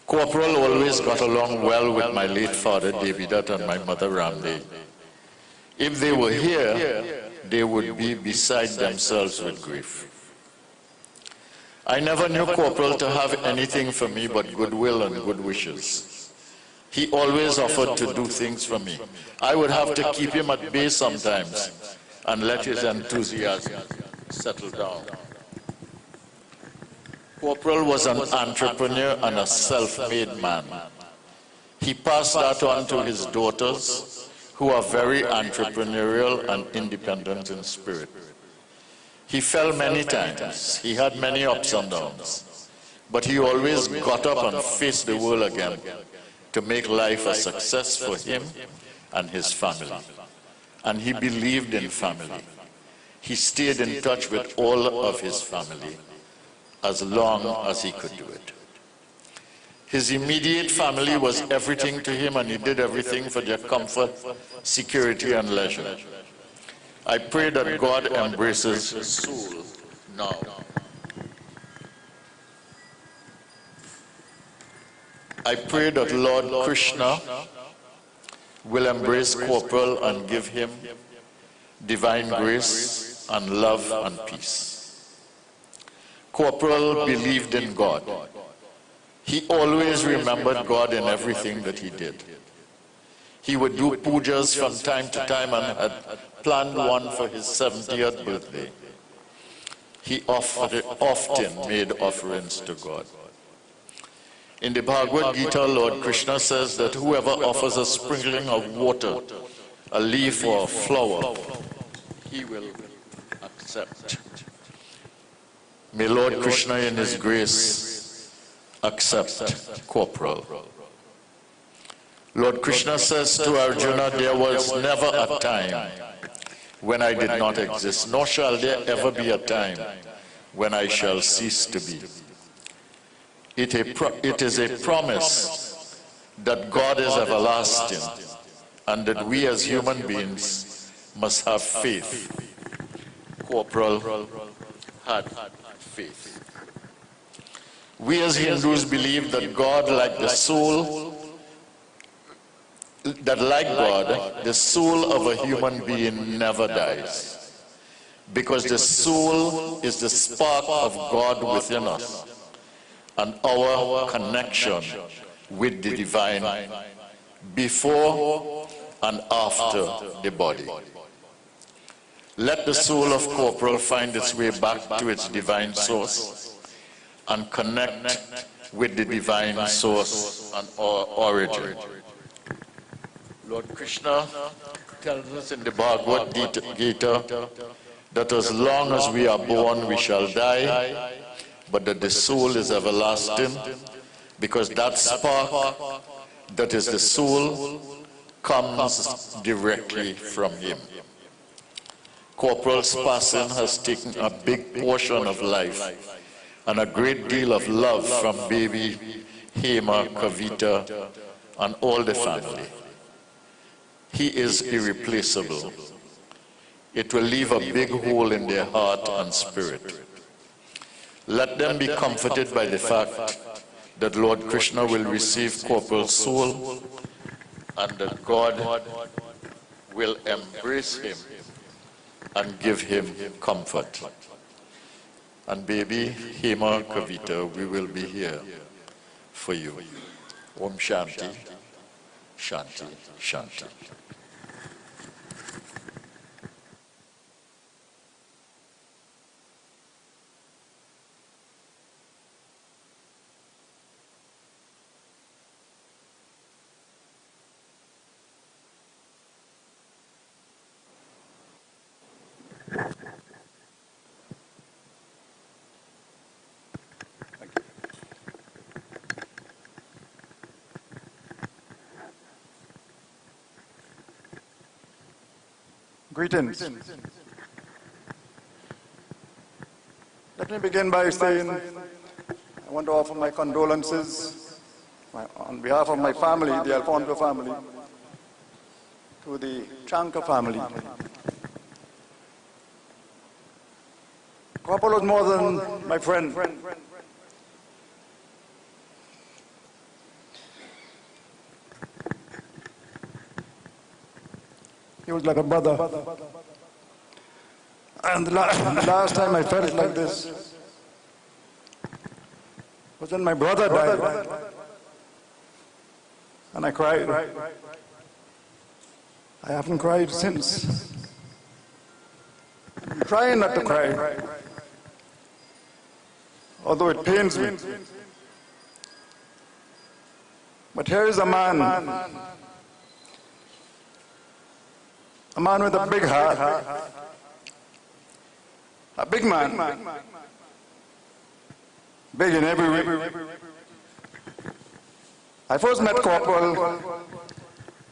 Corporal always got along well with my late father Devidat and my mother Ramde. If they were here, they would be beside themselves with grief. I never knew Corporal to have anything for me but goodwill and good wishes. He always offered to do things for me. I would have to keep him at bay sometimes and let his enthusiasm settle down. Corporal was an entrepreneur and a self-made man. He passed that on to his daughters, who are very entrepreneurial and independent in spirit. He fell many times. He had many ups and downs. But he always got up and faced the world again to make life a success for him and his family. And he believed in family. He stayed in touch with all of his family as long as he could do it. His immediate family was everything to him, and he did everything for their comfort, security, and leisure. I pray that God embraces his soul now. I pray that Lord Krishna will embrace Corporal and give him divine grace and love and peace. Corporal believed in God. He always remembered God in everything that he did. He would do pujas from time to time and had planned one for his 70th birthday. He often made offerings to God. In the Bhagavad Gita, Lord Krishna says that whoever offers a sprinkling of water, a leaf or a flower, he will accept. May Lord Krishna in his grace accept Corporal. Lord Krishna says to Arjuna, there was never a time when I did not exist, nor shall there ever be a time when I shall cease to be. It is a promise that God is everlasting and that we as human beings must have faith. Corporal had faith. We as Hindus believe that God, like the soul, that like God, the soul of a human being never dies. Because the soul is the spark of God within us and our connection with the divine before and after the body. Let the soul of Corporal find its way back to its divine source and connect with the divine source and origin. Lord Krishna tells us in the Bhagavad Gita that as long as we are born, we shall die, but that the soul is everlasting, because that spark that is the soul comes directly from him. Corporal's passing has taken a big portion of life and a great deal of love from baby Hema, Kavita, and all the family. He is irreplaceable. It will leave a big hole in their heart and spirit. Let them be comforted by the fact that Lord Krishna will receive Corporal's soul and that God will embrace him and give him comfort. And baby Hema, Kavita, we will be here for you. Om Shanti, Shanti, Shanti. Greetings. Let me begin by saying I want to offer my condolences on behalf of my family, the Alfonso family, to the Chankar family. Corporal was more than my friend. He was like a brother. And the last time I felt like this was when my brother died. And I cried. I haven't cried since. I'm trying not to cry, although it pains me. But here is a man with a big heart, a big man, big in every way. I first met Corporal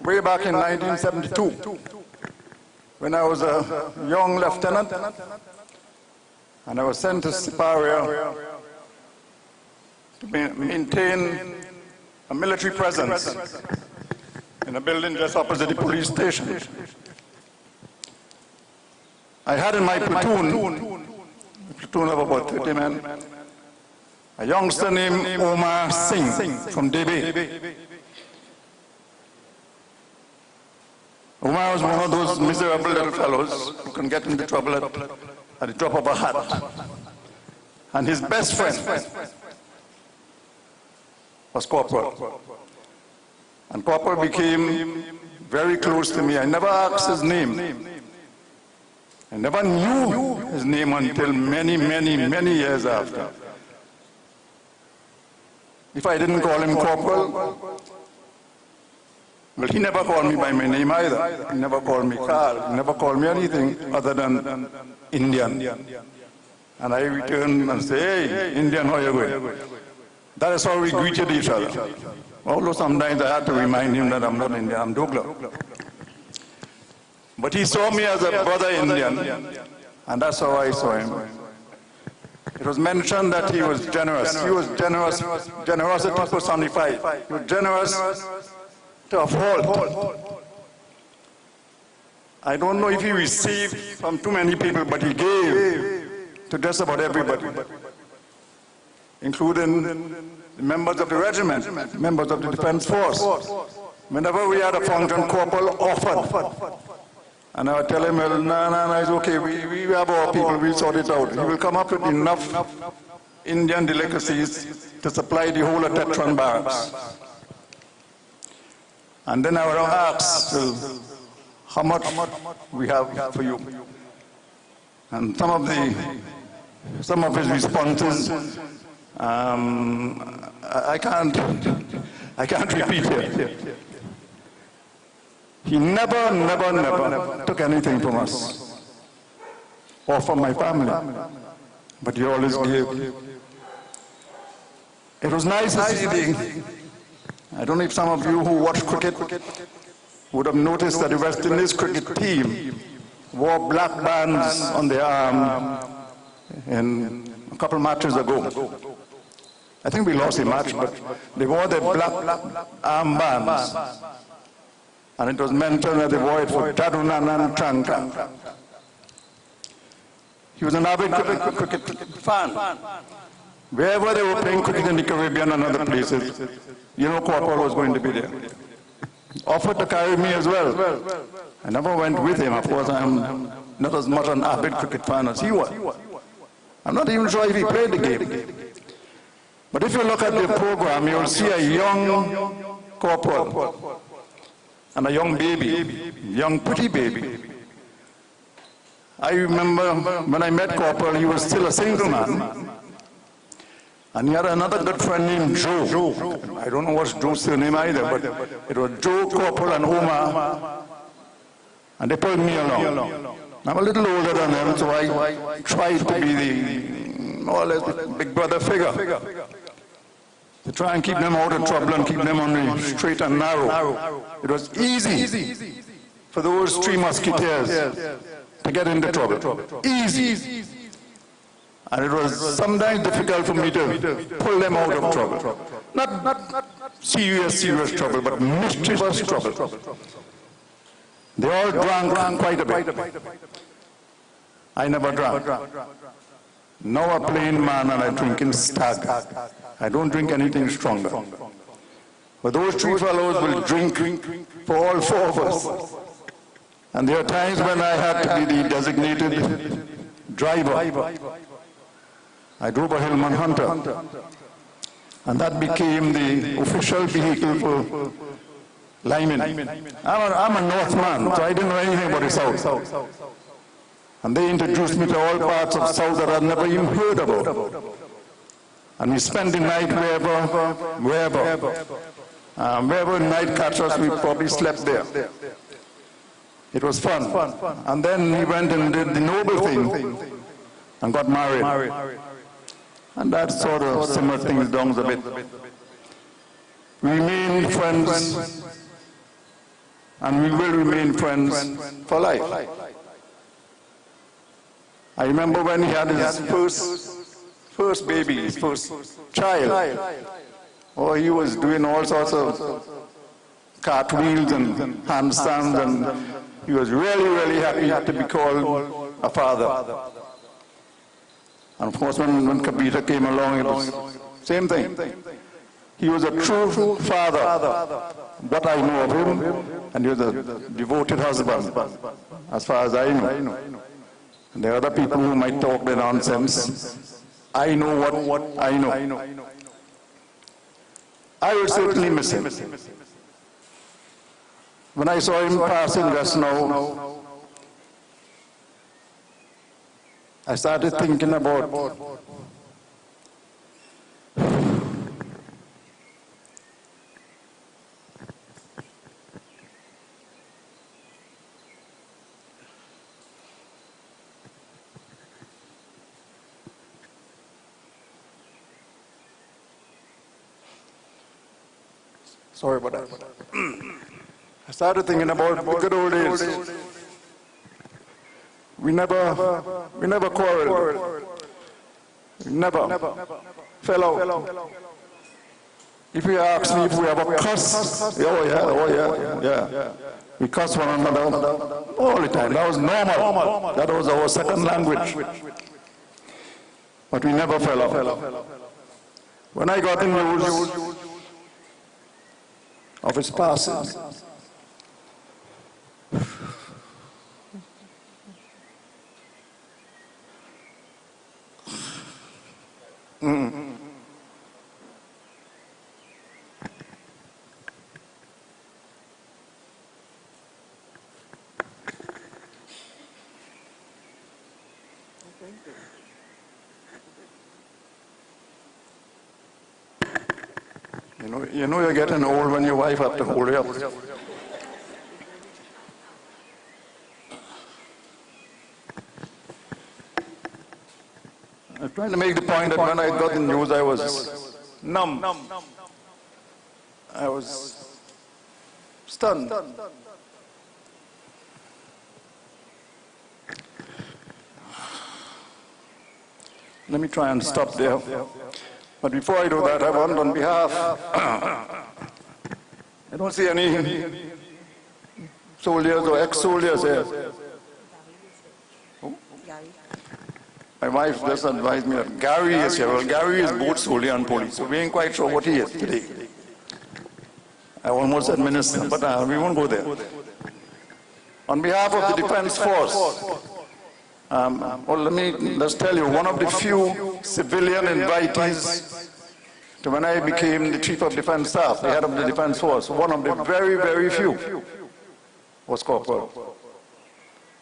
way back in 1972 when I was a young lieutenant and I was sent to Siparia to maintain a military presence in a building just opposite the police station. I had in my platoon, a platoon of about 30 men, a youngster named Omar Singh from Debe. Omar was one of those miserable little fellows who can get into trouble at the drop of a hat. And his best friend was Corporal. And Corporal became very close to me. I never asked his name. I never knew his name until many, many, many years after. If I didn't call him Corporal, well, he never called me by my name either. He never called me Carl. He never called me anything other than Indian. And I returned and say, hey, Indian, how are you going? That is how we greeted each other. Although sometimes I had to remind him that I'm not Indian, I'm Douglas. But he saw me as a brother Indian, and that's how I saw him. It was mentioned that he was generous. He was generous, generosity personified. He was generous to a fault. I don't know if he received from too many people, but he gave to just about everybody, including the members of the regiment, members of the defense force. Whenever we had a function, Corporal offered. And I would tell him, well, no, it's okay, we have our people, we'll sort it out. He will come up with enough Indian delicacies to supply the whole of Tetron barracks. And then I would ask, well, how much we have for you? And some of his responses, I can't repeat here. He never took anything from us or from my family, but he always gave. It was nice to see I don't know if some of you who watch cricket would have noticed that the West Indies cricket team wore black bands on their arm in a couple matches ago. I think we lost a match, but they wore their black armbands. And it was mentioned that they wore it for Jadoonanan Chankar. He was an avid cricket fan. Wherever they were playing cricket in the Caribbean and other places, you know Corporal was going to be there. Offered to carry me as well. I never went with him. Of course, I'm not as much an avid cricket fan as he was. I'm not even sure if he played the game. But if you look at the program, you'll see a young Corporal and a young baby, young pretty baby. I remember when I met Corporal, he was still a single man. And he had another good friend named Joe. I don't know what's Joe's surname either, but it was Joe, Corporal, and Omar. And they pulled me along. I'm a little older than them, so I tried to be the more or less the big brother figure. To try and keep them out of trouble and keep them on the straight and narrow. It was easy for those 3 musketeers to get into trouble. Easy. And it was sometimes difficult for me to pull them out of trouble. Not serious trouble, but mischievous trouble. They all drank quite a bit. I never drank. Now a plain man and I drink in stag. I don't drink anything stronger. But those 3 fellows will drink for all 4 of us. And there are times when I had to be the designated driver. I drove a Hillman Hunter. And that became the official vehicle for linemen. I'm a North man, so I didn't know anything about the South. And they introduced me to all parts of South that I'd never even heard about. And we spent the night wherever night catch us, we probably slept there. It was fun. And then we went and did the noble thing and got married. And that sort of simmered things down a bit. We remained friends, and we will remain friends for life. I remember when he had his first baby, his first child. Oh, he was doing all sorts of cartwheels and handstands, and he was really happy to be called a father. And of course, when Kabita came along, it was same thing. He was a true father, what I know of him, and he was a devoted husband, as far as I know. And there are other people who might talk their nonsense. I know what I know. I will certainly miss him. When I saw him passing just now, I started thinking about sorry about that. I started thinking about the good old days. We never quarreled. We never fell out. If you ask me if we ever cuss, oh yeah. We cuss one another all the time. That was normal. That was our second language. But we never fell out. When I got the news of his passing, you know you're getting old when your wife has to hold you up. I'm trying to make the point that when I got the news, I was numb. I was stunned. Let me try and stop there. But before I do that, I want on behalf, I don't see any soldiers or ex-soldiers here. My wife just advised me that Gary is here. Well, Gary is both soldier and police, so we ain't quite sure what he is today. I almost said minister, but we won't go there. On behalf of the Defense Force, well, let me just tell you, one of the few civilian invitees to when I became the Chief of Defense Staff, the head of the Defense Force, one of the very few was Corporal.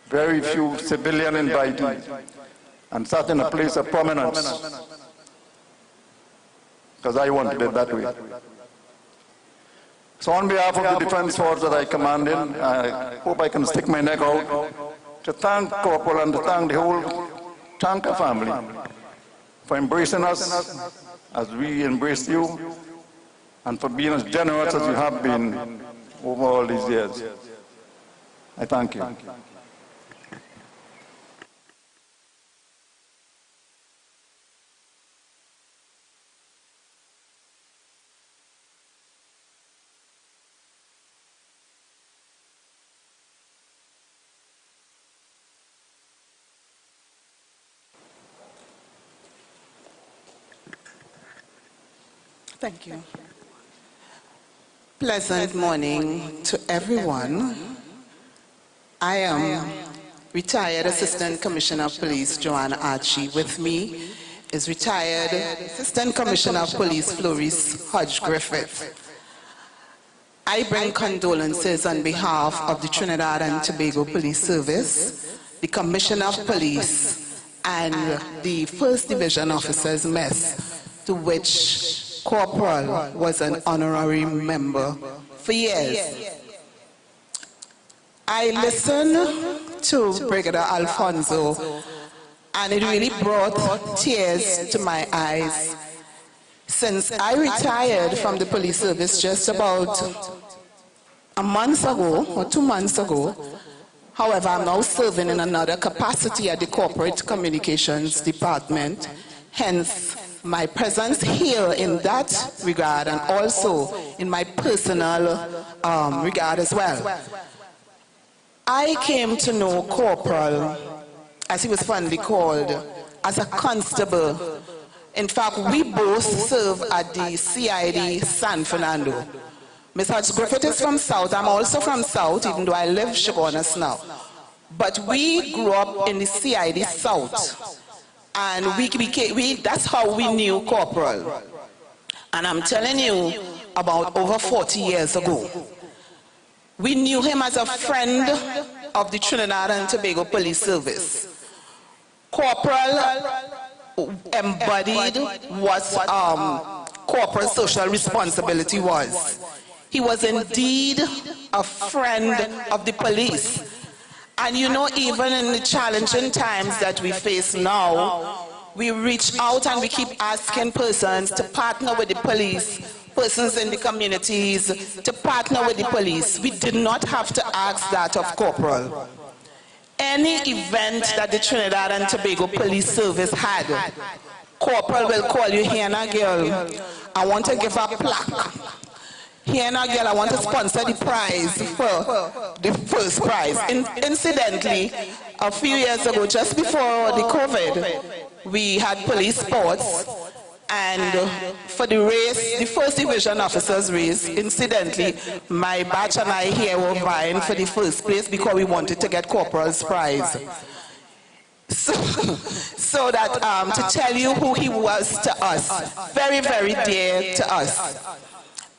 Very few civilian invitees, and sat in a place of prominence, because I wanted it that way. So on behalf of the Defense Force that I command in, I hope I can stick my neck out to thank Corporal and to thank the whole Chankar family for embracing us as we embraced you, and for being as generous as you have been over all these years. I thank you. Thank you. Pleasant morning to everyone. I am retired Assistant Commissioner of Police Joanna Archie. With me is retired Assistant Commissioner of Police Floris Hodge Griffith. I bring condolences on behalf of the Trinidad and Tobago Police Service, the Commissioner of Police, and the First Division Officers Mess, to which Corporal was an honorary member for years. I listened to Brigadier Alfonso, and it really brought tears to my eyes. Since I retired from the police service just about a month ago, or 2 months ago, however, I'm now serving in another capacity at the Corporate Communications Department, hence my presence here in that regard and also in my personal regard as well. I came to know Corporal, as he was fondly called, as a constable. In fact, we both serve at the CID San Fernando. Ms. Hodge Griffith is from South. I'm also from South, even though I live Chabonas now. But we grew up in the CID South. And that's how we knew Corporal. And I'm telling you, about over 40 years ago. We knew him as a friend of the Trinidad and Tobago Police Service. Corporal embodied what corporate social responsibility was. He was indeed a friend of the police. And you know, even in the challenging times that we face now, we reach out and we keep asking persons to partner with the police, persons in the communities to partner with the police. We did not have to ask that of Corporal. Any event that the Trinidad and Tobago Police Service had, Corporal will call you, here now girl, I want to give a plaque. Here now, girl, I want to sponsor the prize for the first prize. Incidentally, a few years ago, just before the COVID, we had police sports, and for the race, the first division officers race, incidentally, my batch and I here were vying for the first place because we wanted to get Corporal's prize. So that, to tell you who he was to us, very, very dear to us.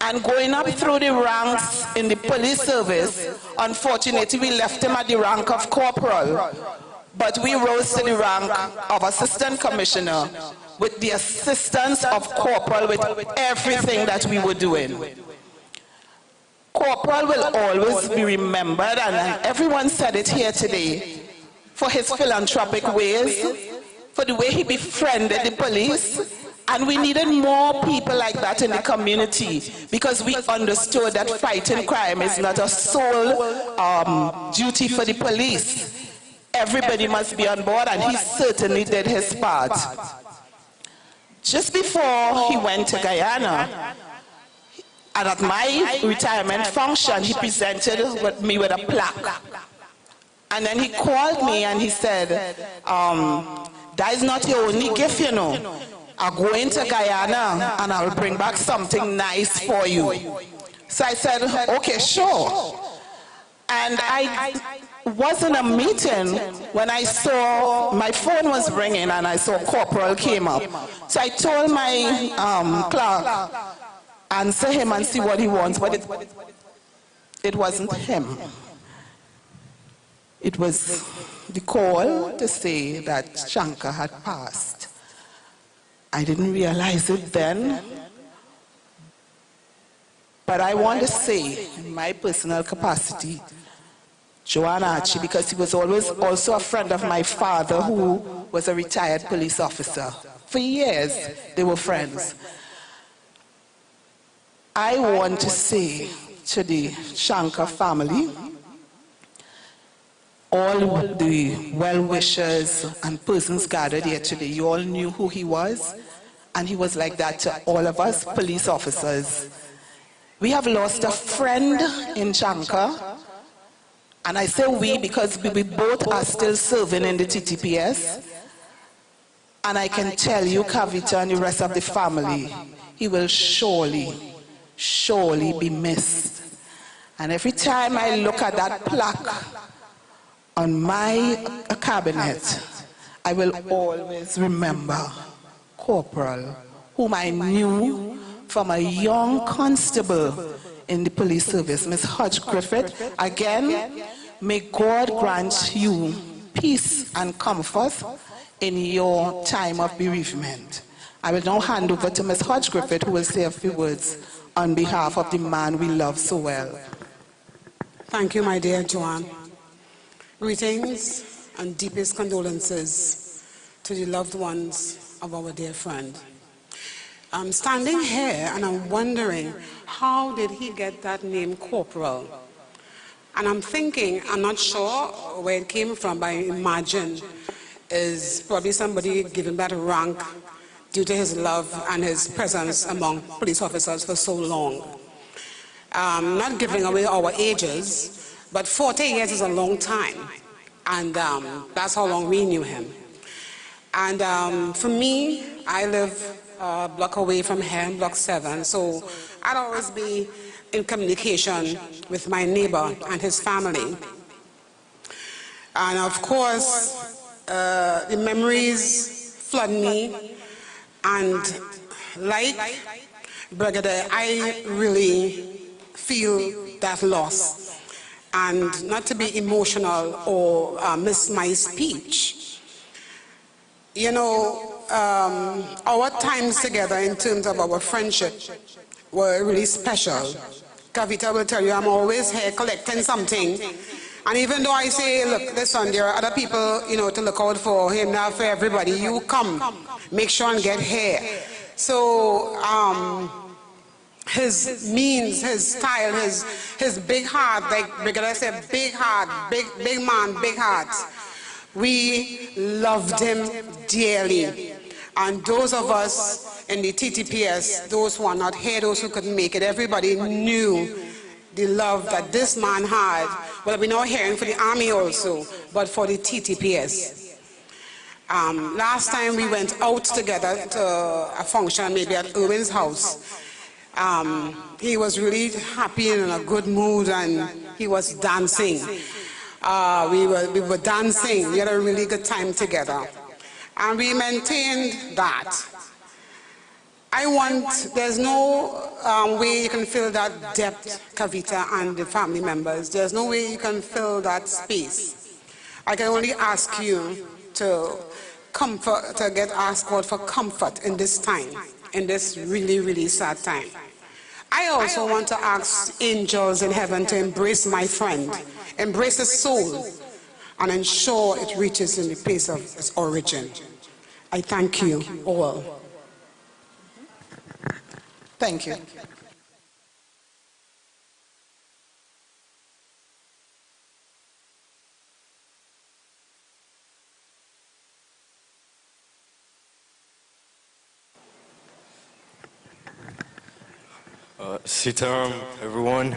And going up through the ranks in the police service, unfortunately, we left him at the rank of corporal. But we rose to the rank of assistant commissioner with the assistance of corporal with everything that we were doing. Corporal will always be remembered, and everyone said it here today, for his philanthropic ways, for the way he befriended the police. And we needed more people like that in the community because we understood that fighting crime is not a sole duty for the police. Everybody must be on board, and he certainly did his part. Just before he went to Guyana, and at my retirement function, he presented me with a plaque. And then he called me and he said, that is not your only gift, you know. I'll go into Guyana and I'll bring back something nice for you. So I said, okay, sure. And I was in a meeting when I saw, my phone was ringing and I saw Corporal came up. So I told my clerk, answer him and see what he wants, but it wasn't him. It was the call to say that Chankar had passed. I didn't realize it then, but I want to say, in my personal capacity, Joanna Archie, because he was always also a friend of my father, who was a retired police officer. For years, they were friends. I want to say to the Chankar family all the well-wishers and persons gathered here today, you all knew who he was, and he was like that to all of us police officers. We have lost a friend in Chankar, and I say we because we both are still serving in the TTPS, and I can tell you, Kavita and the rest of the family, he will surely be missed. And every time I look at that plaque on my cabinet, I will always remember Corporal, whom I knew from a young constable in the police service, Miss Hodge Griffith. Again, may God grant you peace and comfort in your time of bereavement. I will now hand over to Miss Hodge Griffith, who will say a few words on behalf of the man we love so well. Thank you, my dear Joanne. Greetings and deepest condolences to the loved ones of our dear friend. I'm standing here and I'm wondering, how did he get that name Corporal? And I'm thinking, I'm not sure where it came from, but I imagine is probably somebody given that rank due to his love and his presence among police officers for so long. Not giving away our ages, but 40 years is a long time, and that's how long we knew him. And for me, I live a block away from here, block 7, so I'd always be in communication with my neighbor and his family. And of course, the memories flood me, and like Brigadier, I really feel that loss. And not to be emotional or miss my speech, you know, our times together in terms of our friendship were really special. Kavita will tell you I'm always here collecting something. And even though I say, look, listen, there are other people, you know, to look out for him, not for everybody. You come, make sure and get here. So his means, his style, his big heart, like Brigadier said, big heart, big man, big heart. We loved him dearly. And those of us in the TTPS, those who are not here, those who couldn't make it, everybody knew the love that this man had. Well, we're not hearing for the army also, but for the TTPS. Last time we went out together to a function, maybe at Irwin's house, he was really happy and in a good mood, and he was dancing. We were dancing. We had a really good time together. And we maintained that. There's no way you can fill that depth, Kavita and the family members. There's no way you can fill that space. I can only ask you to comfort, to ask God for comfort in this time, in this really, really sad time. I also want to ask angels in heaven to embrace my friend, embrace his soul, and ensure it reaches in the place of its origin. I thank you all. Thank you. Sitaram, everyone.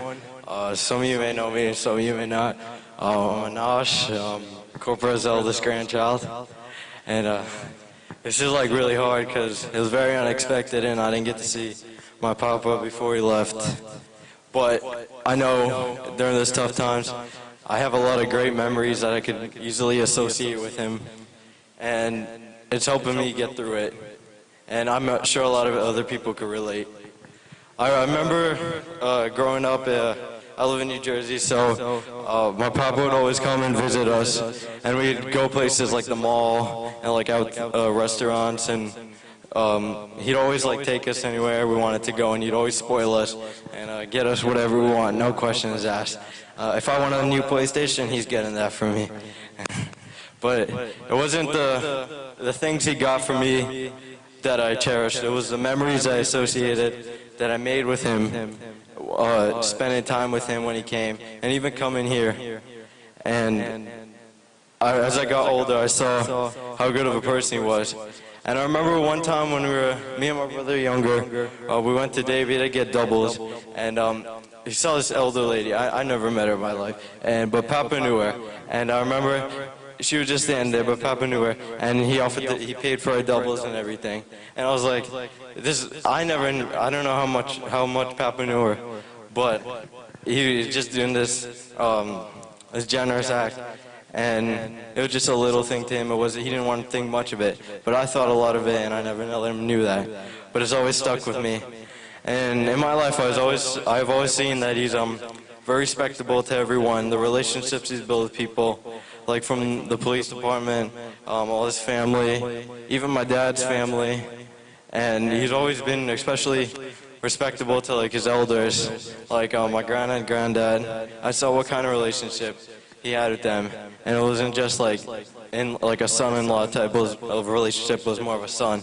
Some of you may know me, some of you may not. I'm Anash, Corporal's eldest grandchild. And this is like really hard because it was very unexpected and I didn't get to see my papa before he left. But I know during those tough times, I have a lot of great memories that I could easily associate with him. And it's helping me get through it. And I'm sure a lot of other people could relate. I remember growing up, I live in New Jersey, so my papa would always come and visit us, and we'd go places like the mall and like out restaurants, and he'd always like take us anywhere we wanted to go, and he'd always spoil us and get us whatever we want, no questions asked. If I want a new PlayStation, he's getting that for me. But it wasn't the things he got for me that I cherished. It was the memories I associated that I made with him, spending time with him when he came, and even coming here. And as I got older, I saw how good of a person he was. And I remember one time when me and my brother younger, we went to Davie to get doubles, and he saw this elder lady. I never met her in my life, but Papa knew her. And I remember she was just standing there, but Papa knew her, and he paid for her doubles and everything. And I was like, I don't know how much Papa knew her, but he was just doing this generous act. And it was just a little thing to him. He didn't want to think much of it. But I thought a lot of it, and I never let him knew that. But it's always stuck with me. And in my life, I've always seen that he's very respectable to everyone. The relationships he's built with people, like from the police department, all his family, even my dad's family. And he's always been especially respectable to like his elders, like my granddad and granddad. I saw what kind of relationship he had with them, and it wasn't just like a son-in-law type of relationship. It was more of a son.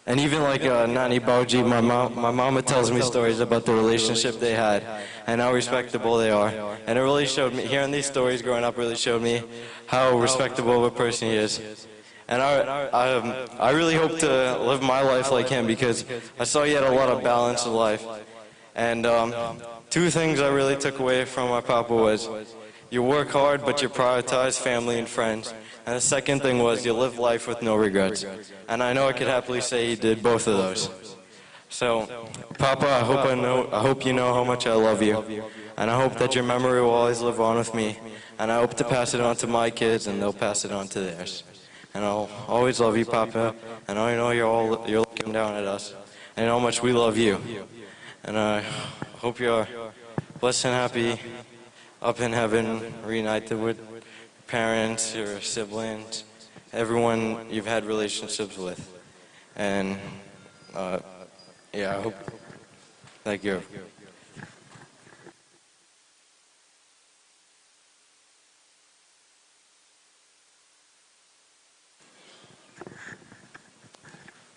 And even like Nani Bauji, my mama tells me stories about the relationship they had and how respectable they are. And it really showed me, hearing these stories growing up really showed me how respectable of a person he is. And I really hope to live my life like him, because I saw he had a lot of balance in life. And two things I really took away from my papa was, you work hard, but you prioritize family and friends. And the second thing was, you live life with no regrets. And I know I could happily say he did both of those. So, Papa, I hope you know how much I love you. And I hope that your memory will always live on with me. And I hope to pass it on to my kids, and they'll pass it on to theirs. And I'll always love you, Papa. And I know you're looking down at us. And how much we love you. And I hope you're blessed and happy up in heaven, reunited with your parents, your siblings, everyone you've had relationships with. And yeah, I hope, thank you.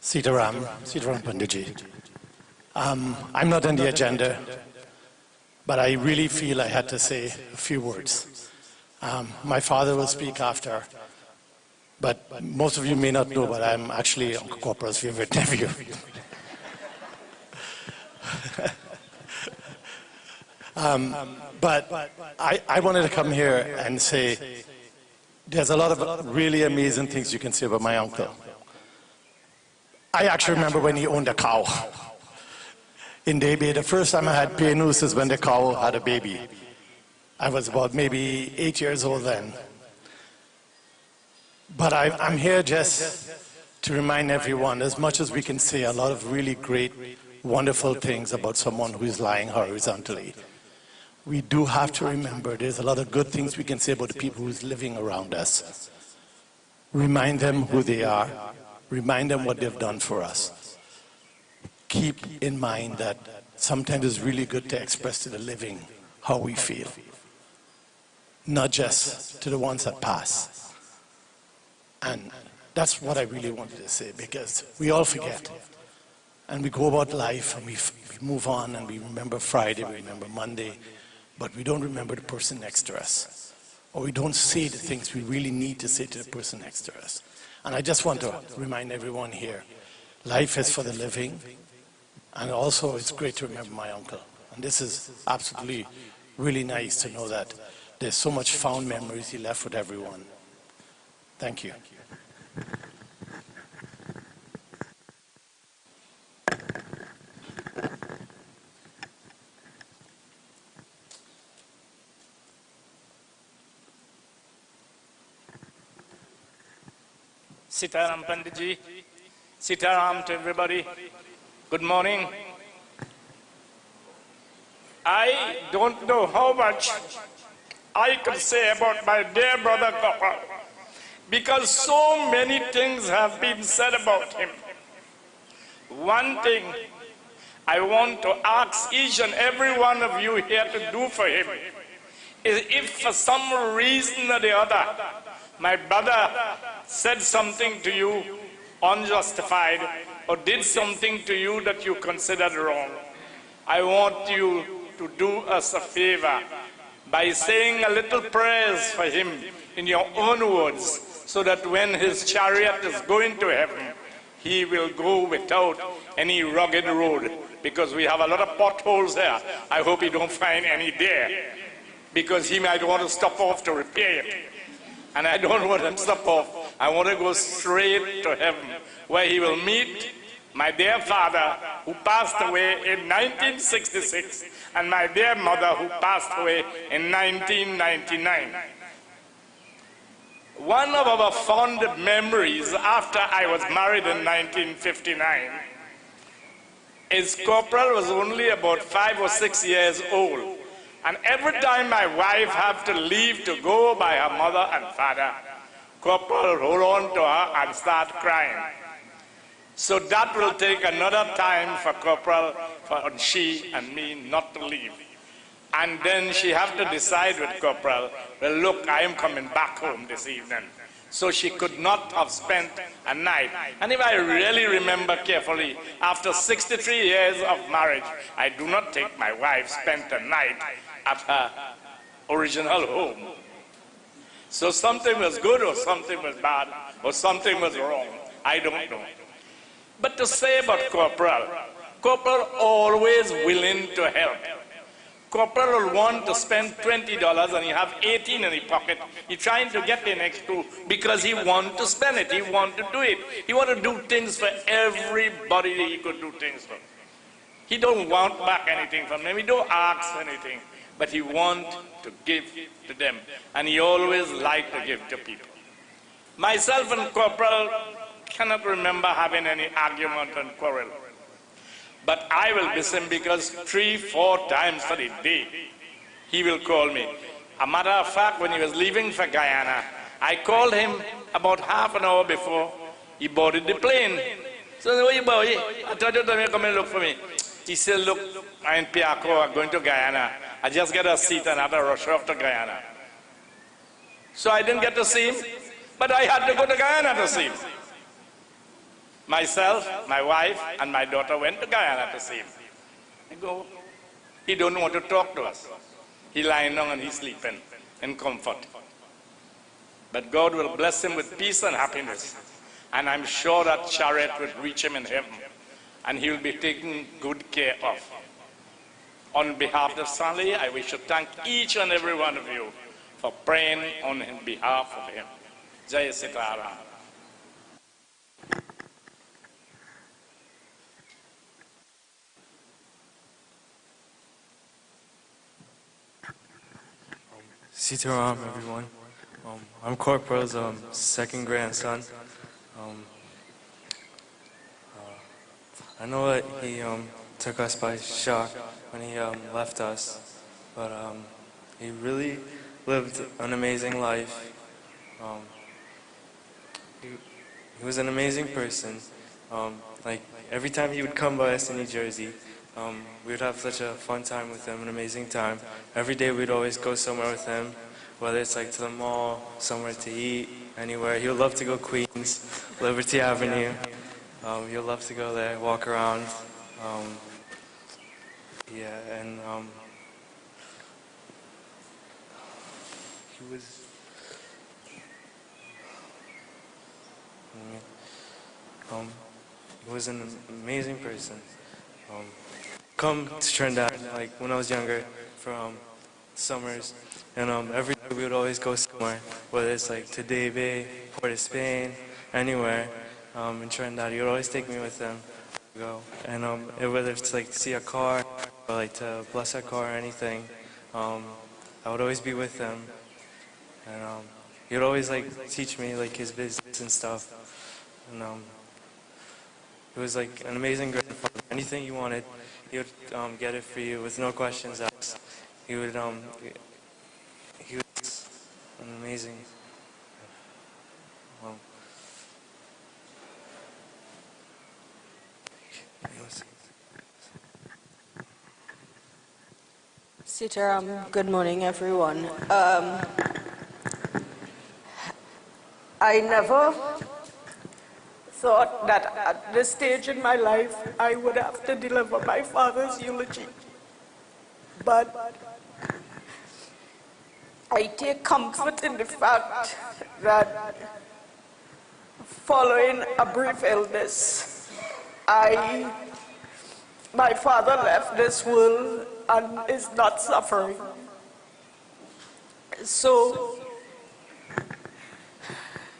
Sitaram Panditji. I'm not on the agenda, but I really feel I had to say a few words. My father will speak after, but most of you may not know, but I'm actually Uncle Corporal's favorite nephew. But I wanted to come here and say there's a lot of really amazing things you can say about my uncle. I actually remember when he owned a cow. In Davie, the first time I had pain is when the cow had a baby. I was about maybe 8 years old then. But I'm here just to remind everyone, as much as we can say a lot of really great, wonderful things about someone who is lying horizontally, we do have to remember there's a lot of good things we can say about the people who's living around us. Remind them who they are. Remind them what they've done for us. Keep in mind that sometimes it's really good to express to the living how we feel, not just to the ones that pass. And that's what I really wanted to say, because we all forget. And we go about life and we move on and we remember Friday, we remember Monday, but we don't remember the person next to us. Or we don't say the things we really need to say to the person next to us. And I just want to remind everyone here, life is for the living, and also it's great to remember my uncle. And this is absolutely really nice to know that there's so much fond memories he left with everyone. Thank you. Sitaram Panditji, Sitaram to everybody. Good morning. I don't know how much I could say about my dear brother Papa, because so many things have been said about him. One thing I want to ask each and every one of you here to do for him is, if for some reason or the other my brother said something to you unjustified or did something to you that you considered wrong, I want you to do us a favor by saying a little prayers for him in your own words, so that when his chariot is going to heaven, he will go without any rugged road, because we have a lot of potholes there. I hope he don't find any there, because he might want to stop off to repair it. And I don't want him to stop off. I want to go straight to heaven, where he will meet my dear father, who passed away in 1966, and my dear mother, who passed away in 1999. One of our fond memories after I was married in 1959 is Corporal was only about 5 or 6 years old. And every time my wife had to leave to go by her mother and father, Corporal would hold on to her and start crying. So that will take another time for Corporal, for she and me not to leave. And then she have to decide with Corporal, well, look, I am coming back home this evening. So she could not have spent a night. And if I really remember carefully, after 63 years of marriage, I do not think my wife spent a night at her original home. So something was good, or something was bad, or something was wrong. I don't know. But to say about Corporal always willing to help. Corporal will want to spend $20 and he have 18 in his pocket. He's trying to get the next two because he wants to spend it. He wants to do it. He wants to do things for everybody that he could do things for. He don't want back anything from them. He don't ask anything. But he wants to give to them. And he always liked to give to people. Myself and Corporal cannot remember having any argument and quarrel. But I will miss him because 3-4 times for the day, he will call me. A matter of fact, when he was leaving for Guyana, I called him about half an hour before he boarded the plane. So, where you boy? I told you to come and look for me. He said, look, I'm in Piaco, I'm going to Guyana. I just get a seat and have to rush off to Guyana. So I didn't get to see him, but I had to go to Guyana to see him. Myself, my wife, and my daughter went to Guyana to see him. I go, he don't want to talk to us. He lying down and he's sleeping in comfort. But God will bless him with peace and happiness. And I'm sure that chariot will reach him in heaven. And he will be taken good care of. On behalf of the family, I wish to thank each and every one of you for praying on behalf of him. Jai Sitaram. Sitaram, everyone. I'm Corporal's second grandson. I know that he took us by shock when he left us, but he really lived an amazing life. He was an amazing person. Like every time he would come by us in New Jersey, we would have such a fun time with him, an amazing time. Every day we'd always go somewhere with him, whether it's like to the mall, somewhere to eat, anywhere. He would love to go Queens, Liberty Avenue. He would love to go there, walk around. Yeah, and he was an amazing person. Come to Trinidad, like when I was younger, for summers, and every day we would always go somewhere, whether it's like to Debe, Port of Spain, anywhere in Trinidad. He would always take me with him to go, and whether it's like to see a car or like to bless a car or anything, I would always be with him, and he would always like teach me like his business and stuff, and he was like an amazing grandfather. Anything you wanted, he would get it for you with no questions asked. He was an amazing. Sitaram, good morning, everyone. I never thought that at this stage in my life I would have to deliver my father's eulogy. But I take comfort in the fact that following a brief illness, my father left this world and is not suffering. So,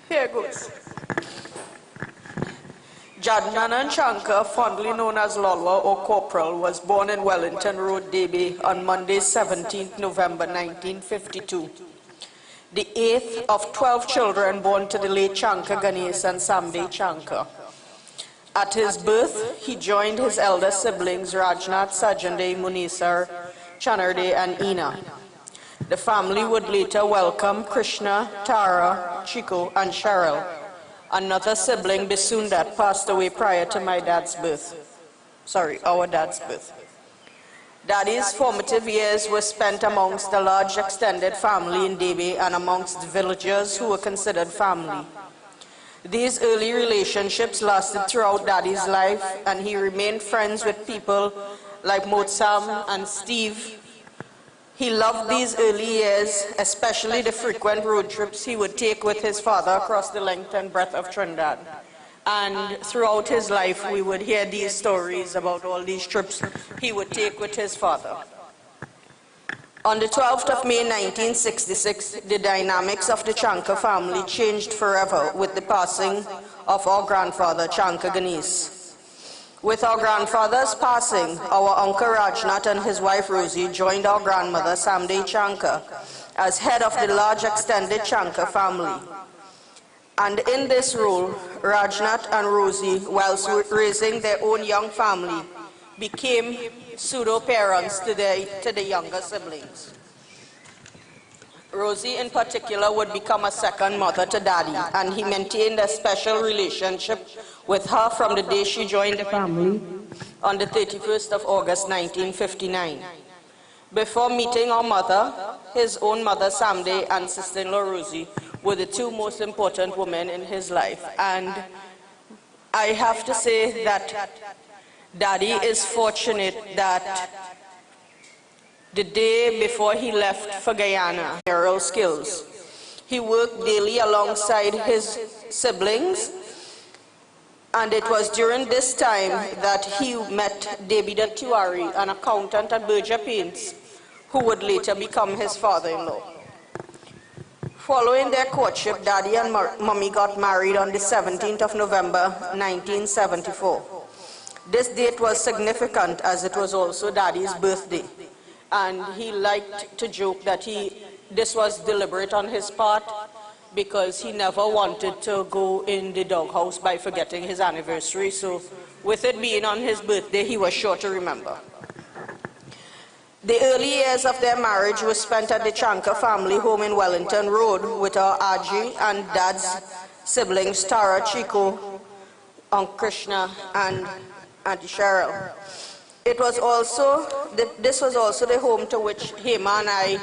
here goes. Jadoonanan Chankar, fondly known as Lolwa or Corporal, was born in Wellington Road, Debe, on Monday, 17th November 1952. The 8th of 12 children born to the late Chankar Ganesh and Samde Chankar. At his birth, he joined his elder siblings Rajnath, Sajande, Munisar, Chanarde, and Ina. The family would later welcome Krishna, Tara, Chico, and Cheryl. Another sibling, Bisundat, passed away prior to my dad's birth. Sorry, our dad's birth. Daddy's formative years were spent amongst the large extended family in Debe and amongst the villagers who were considered family. These early relationships lasted throughout Daddy's life, and he remained friends with people like Motsam and Steve. He loved these early years, especially the frequent road trips he would take with his father across the length and breadth of Trinidad. And throughout his life, we would hear these stories about all these trips he would take with his father. On the 12th of May 1966, the dynamics of the Chankar family changed forever with the passing of our grandfather, Chankar Ganesh. With our grandfather's passing, our uncle Rajnath and his wife Rosie joined our grandmother Samde Chankar as head of the large extended Chankar family. And in this role, Rajnath and Rosie, whilst raising their own young family, became pseudo-parents to the younger siblings. Rosie in particular would become a second mother to Daddy, and he maintained a special relationship with her from the day she joined the family on the 31st of August 1959. Before meeting our mother, his own mother Samde and sister-in-law Rosie were the two most important women in his life. And I have to say that Daddy is fortunate that the day before he left for Guyana, manual skills. He worked daily alongside his siblings, and it was during this time that he met Debida Tiwari, an accountant at Berger Paints, who would later become his father-in-law. Following their courtship, Daddy and Mommy got married on the 17th of November 1974. This date was significant as it was also Daddy's birthday. And he liked to joke that this was deliberate on his part because he never wanted to go in the doghouse by forgetting his anniversary. So with it being on his birthday, he was sure to remember. The early years of their marriage were spent at the Chankar family home in Wellington Road with our Aji and Dad's siblings, Tara, Chico, Uncle Krishna, and Auntie Cheryl. This was also the home to which Hema and I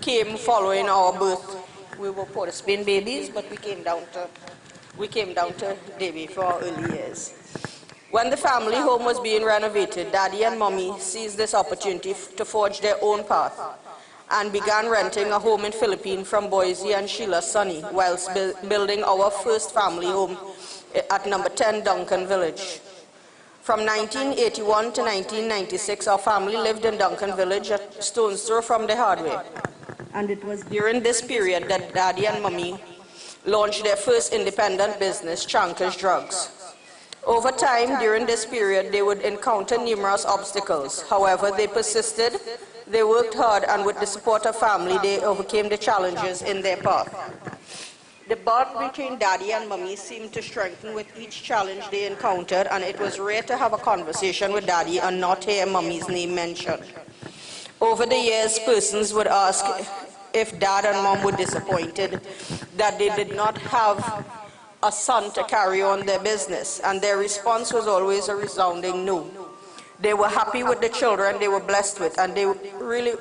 came following our birth. We were Port of Spain babies, but we came down to Debe for our early years. When the family home was being renovated, Daddy and Mommy seized this opportunity to forge their own path and began renting a home in Philippines from Boise and Sheila Sonny, whilst building our first family home at number 10 Duncan Village. From 1981 to 1996, our family lived in Duncan Village, a stone's throw from the hardware. And it was during this period that Daddy and Mommy launched their first independent business, Chankar's Drugs. Over time, during this period, they would encounter numerous obstacles. However, they persisted, they worked hard, and with the support of family, they overcame the challenges in their path. The bond between Daddy and Mommy seemed to strengthen with each challenge they encountered, and it was rare to have a conversation with Daddy and not hear Mommy's name mentioned. Over the years, persons would ask if Dad and Mom were disappointed that they did not have a son to carry on their business, and their response was always a resounding no. They were happy with the children they were blessed with, and they really,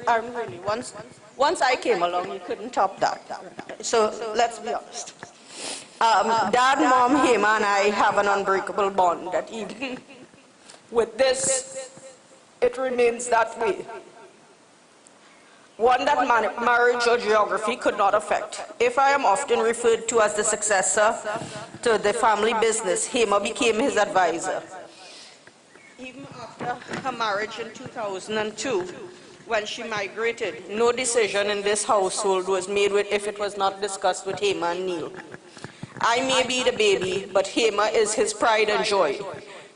once I came along, you couldn't top that. So let's be honest. Dad, Mom, Hema, and I have an unbreakable bond that even with this, it remains that way. one that marriage or geography could not affect. If I am often referred to as the successor to the family business, Hema became his advisor. Even after her marriage in 2002, when she migrated, no decision in this household was made if it was not discussed with Hema and Neil. I may be the baby, but Hema is his pride and joy,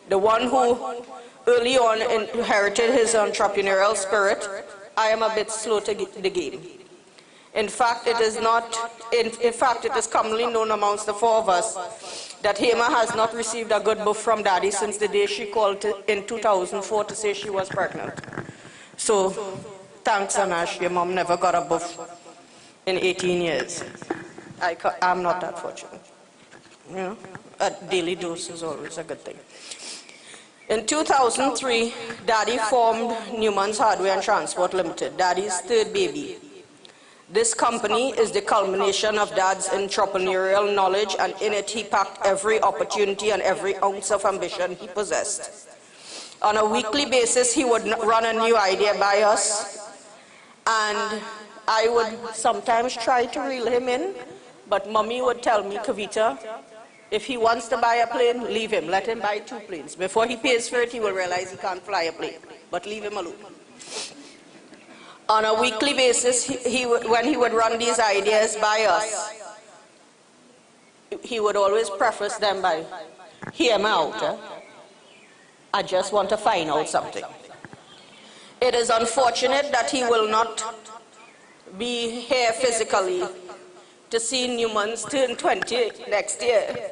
the one who early on inherited his entrepreneurial spirit. I am a bit slow to get the game. In fact, it is commonly known amongst the four of us that Hema has not received a good buff from Daddy since the day she called in 2004 to say she was pregnant. So, thanks, Anash, your mom never got a buff in 18 years. I'm not that fortunate. You know, a daily dose is always a good thing. In 2003, Daddy formed Newman's Hardware and Transport Limited, Daddy's third baby. This company is the culmination of Dad's entrepreneurial knowledge, and in it he packed every opportunity and every ounce of ambition he possessed. On a weekly basis, he would run a new idea by us, and I would sometimes try to reel him in, but Mommy would tell me, Kavita, if he wants to buy a plane, leave him. Let him buy 2 planes. Before he pays for it, he will realize he can't fly a plane. But leave him alone. On a weekly basis, when he would run these ideas by us, he would always preface them by, hear me out. I just want to find out something. It is unfortunate that he will not be here physically to see Newman's turn 20 next year,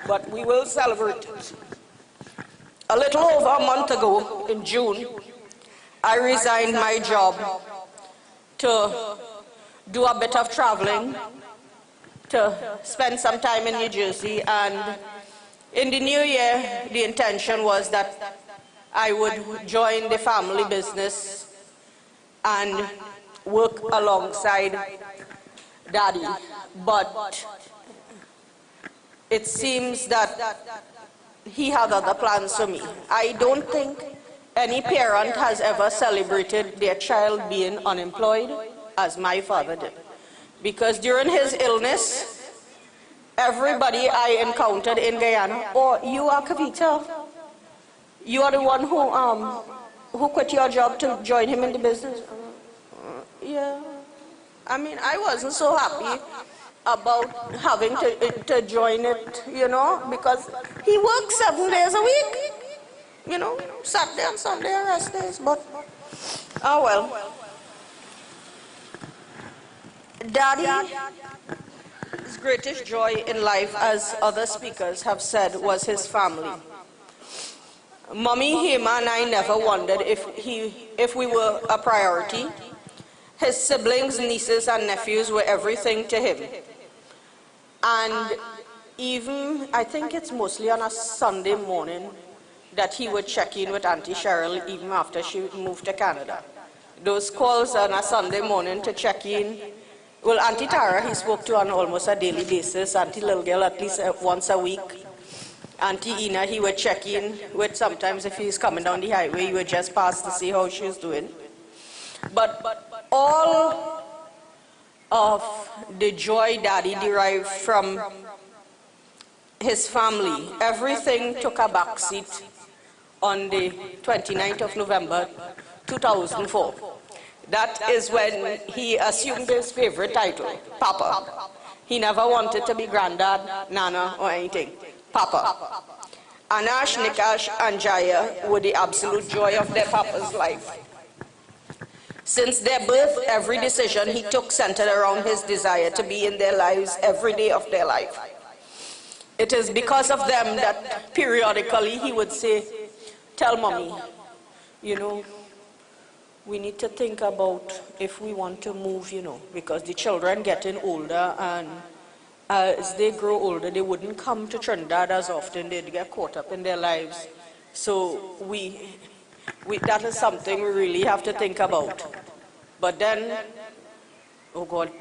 but we will celebrate it. A little over a month ago, in June, I resigned my job to do a bit of traveling, to spend some time in New Jersey, and in the new year, the intention was that I would join the family business and work alongside Daddy, but it seems that he had other plans for me. I don't think any parent has ever celebrated their child being unemployed as my father did. Because during his illness, everybody I encountered in Guyana, oh, you are Kavita, you are the one who quit your job to join him in the business. Yeah. I mean, I wasn't so happy about having to join it, you know, because he works 7 days a week, you know, Saturday and Sunday and rest days, but, oh well. Daddy's greatest joy in life, as other speakers have said, was his family. Mommy, Hema, and I never wondered if we were a priority. His siblings, nieces, and nephews were everything to him. And even, I think it's mostly on a Sunday morning that he would check in with Auntie Cheryl even after she moved to Canada. Those calls on a Sunday morning to check in. Well, Auntie Tara, he spoke to on almost a daily basis. Auntie Little Girl at least once a week. Auntie Ina, he would check in with sometimes if he's coming down the highway, he would just pass to see how she's doing. But all of the joy Daddy derived from his family, everything took a backseat on the 29th of November 2004. That is when he assumed his favorite title, Papa. He never wanted to be Granddad, Nana, or anything. Papa. Anash, Nikash, and Jaya were the absolute joy of their papa's life. Since their birth, every decision he took centered around his desire to be in their lives every day of their life. It is because of them that periodically he would say, tell Mommy, you know, we need to think about if we want to move, you know, because the children getting older, and as they grow older, they wouldn't come to Trinidad as often. They'd get caught up in their lives. So that is something we really have to think about. But then, oh God,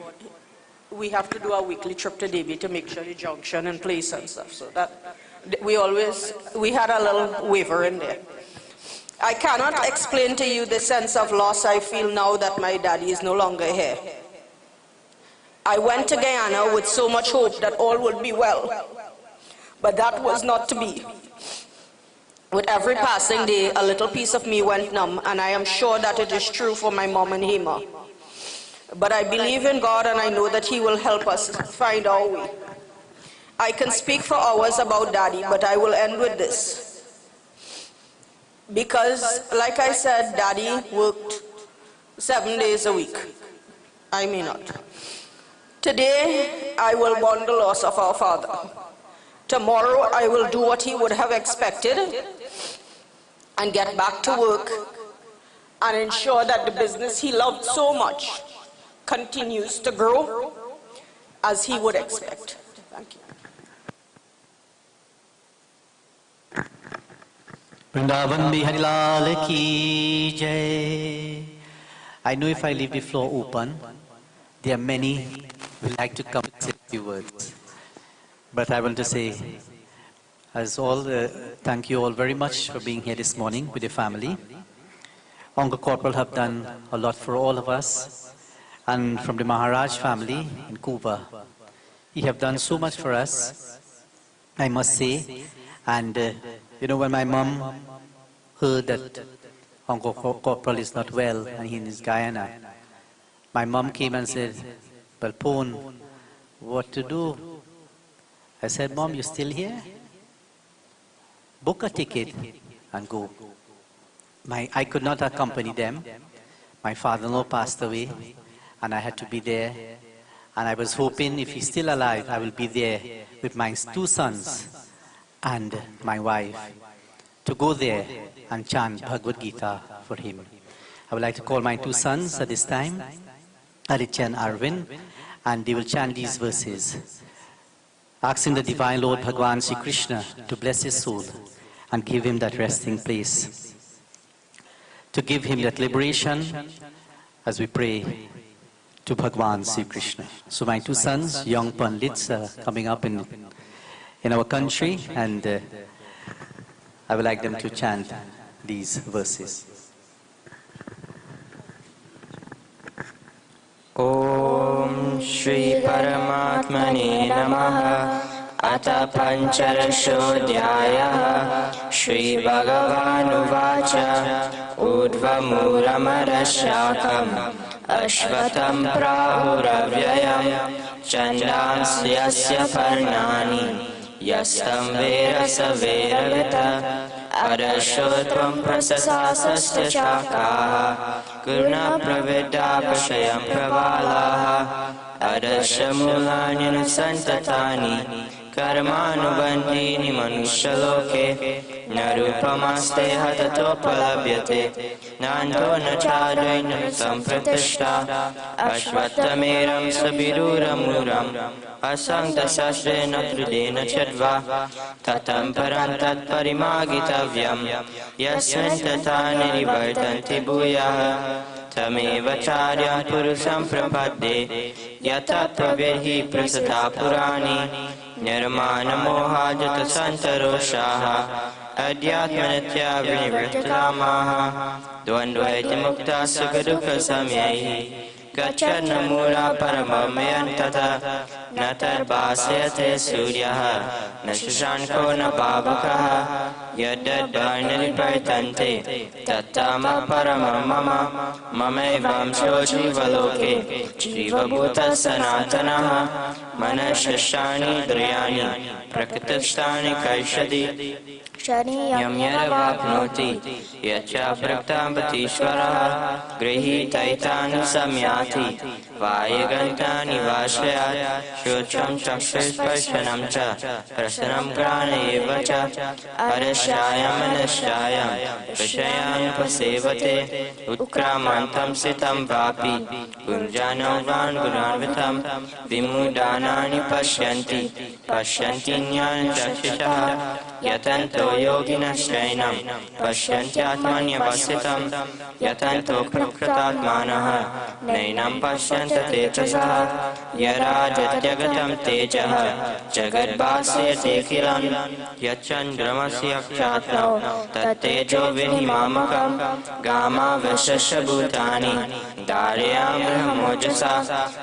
we have to do a weekly trip to Davie to make sure the junction in place and stuff. So that we had a little waiver in there. I cannot explain to you the sense of loss I feel now that my daddy is no longer here. I went to Guyana with so much hope that all would be well, but that was not to be. With every passing day, a little piece of me went numb, and I am sure that it is true for my mom and Hema. But I believe in God, and I know that He will help us find our way. I can speak for hours about Daddy, but I will end with this. Because, like I said, Daddy worked 7 days a week. I may not. Today, I will mourn the loss of our father. Tomorrow, I will do what he would have expected and get back to work and ensure that the business he loved so much continues to grow as he would expect. Thank you. Vrindavan Bihari Lal ki jai. I know if I leave the floor open, there are many who would like to come and say a few words. But I want to say, as all, thank you all very much for being here this morning with your family. Uncle Corporal have done a lot for all of us. And from the Maharaj family in Cuba, he have done so much for us, I must say. And you know, when my mom heard that Uncle Corporal is not well and he is in Guyana, my mom came and said, well, Pon, what to do? I said, Mom, you still here? Book a ticket and go. I could not accompany them. My father-in-law passed away and I had to be there. And I was hoping if he's still alive, I will be there with my 2 sons and my wife to go there and chant Bhagavad Gita for him. I would like to call my 2 sons at this time, Aditya and Arvind, and they will chant these verses, asking the Divine Lord Bhagwan Sri Krishna to bless his soul and give him that resting place, to give him that liberation as we pray to Bhagwan Sri Krishna. So my 2 sons, young Pandits, are coming up in our country, and I would like them to chant these verses. Om Shri Paramatmane Namaha Ata Pancharashodhyaya Shri Bhagavan Uvacha Udva Muramarashakam Ashvatam Prahuravyayam Chandansya Parnani Yastam Vera Saveravita Arashotvam Prasasasya Chakaha Gurna Praveda Pashayam Pravalaha Arashamulanyana Santatani Karmanubandini Manushaloke Narupamaste Hatatopalabhyate Nanto Nachadvainam Sampratishta Ashvatameram Sabiruram Asangta Sasrena Trudena Chadva Tatam Parantat Parimagitavyam Yasmin Tatani Rivartanti Bhuyaha Tameva Charyam Purusam Prapadde Yatattva Virhi Prasata Purani Nirmana Mohajata Santaroshaha Adhyatmanatya Vinivritalamaha Dvandvaiti Mukta Sukadukha Samyahi Gacchana Mula Paramamayan Natar Bhasyate Suryaha Nashashanko Nabhavakaha Yadadvarnani Partante Tattama Paramamama Mamaivam Shojivaloke Jivabhuta Sanatanaha Manashashani Dryani Prakritashtani Kaishadi Yam Yaravapnoti Yacha Praktambatishvaraha Grihi Taitanu Samyati Vayagantani Vashayat Shocham Chakshasparshanam Cha Prasanam Grana Evacha Arashayam Anashayam Vishayam Pasevate Utkramantam Sitam Vapi Gunjanam Van Guranvitam Vimudanani Pashyanti Pashyanti Nyan Chakshishaha Yatanto Yogina Shainam Pashyantyatmanya Vasitam Yatanto Prakratatmanaha Nainam Pashyanti गच्छन्त तेजसः यराजत्यगतं तेजः जगद्भासयतेऽखिलं यच्चन्द्रमसि अक्षात्नौ तत्तेजो विनिमामकं गामावशस्य भूतानि धारयाम्यहमोजसा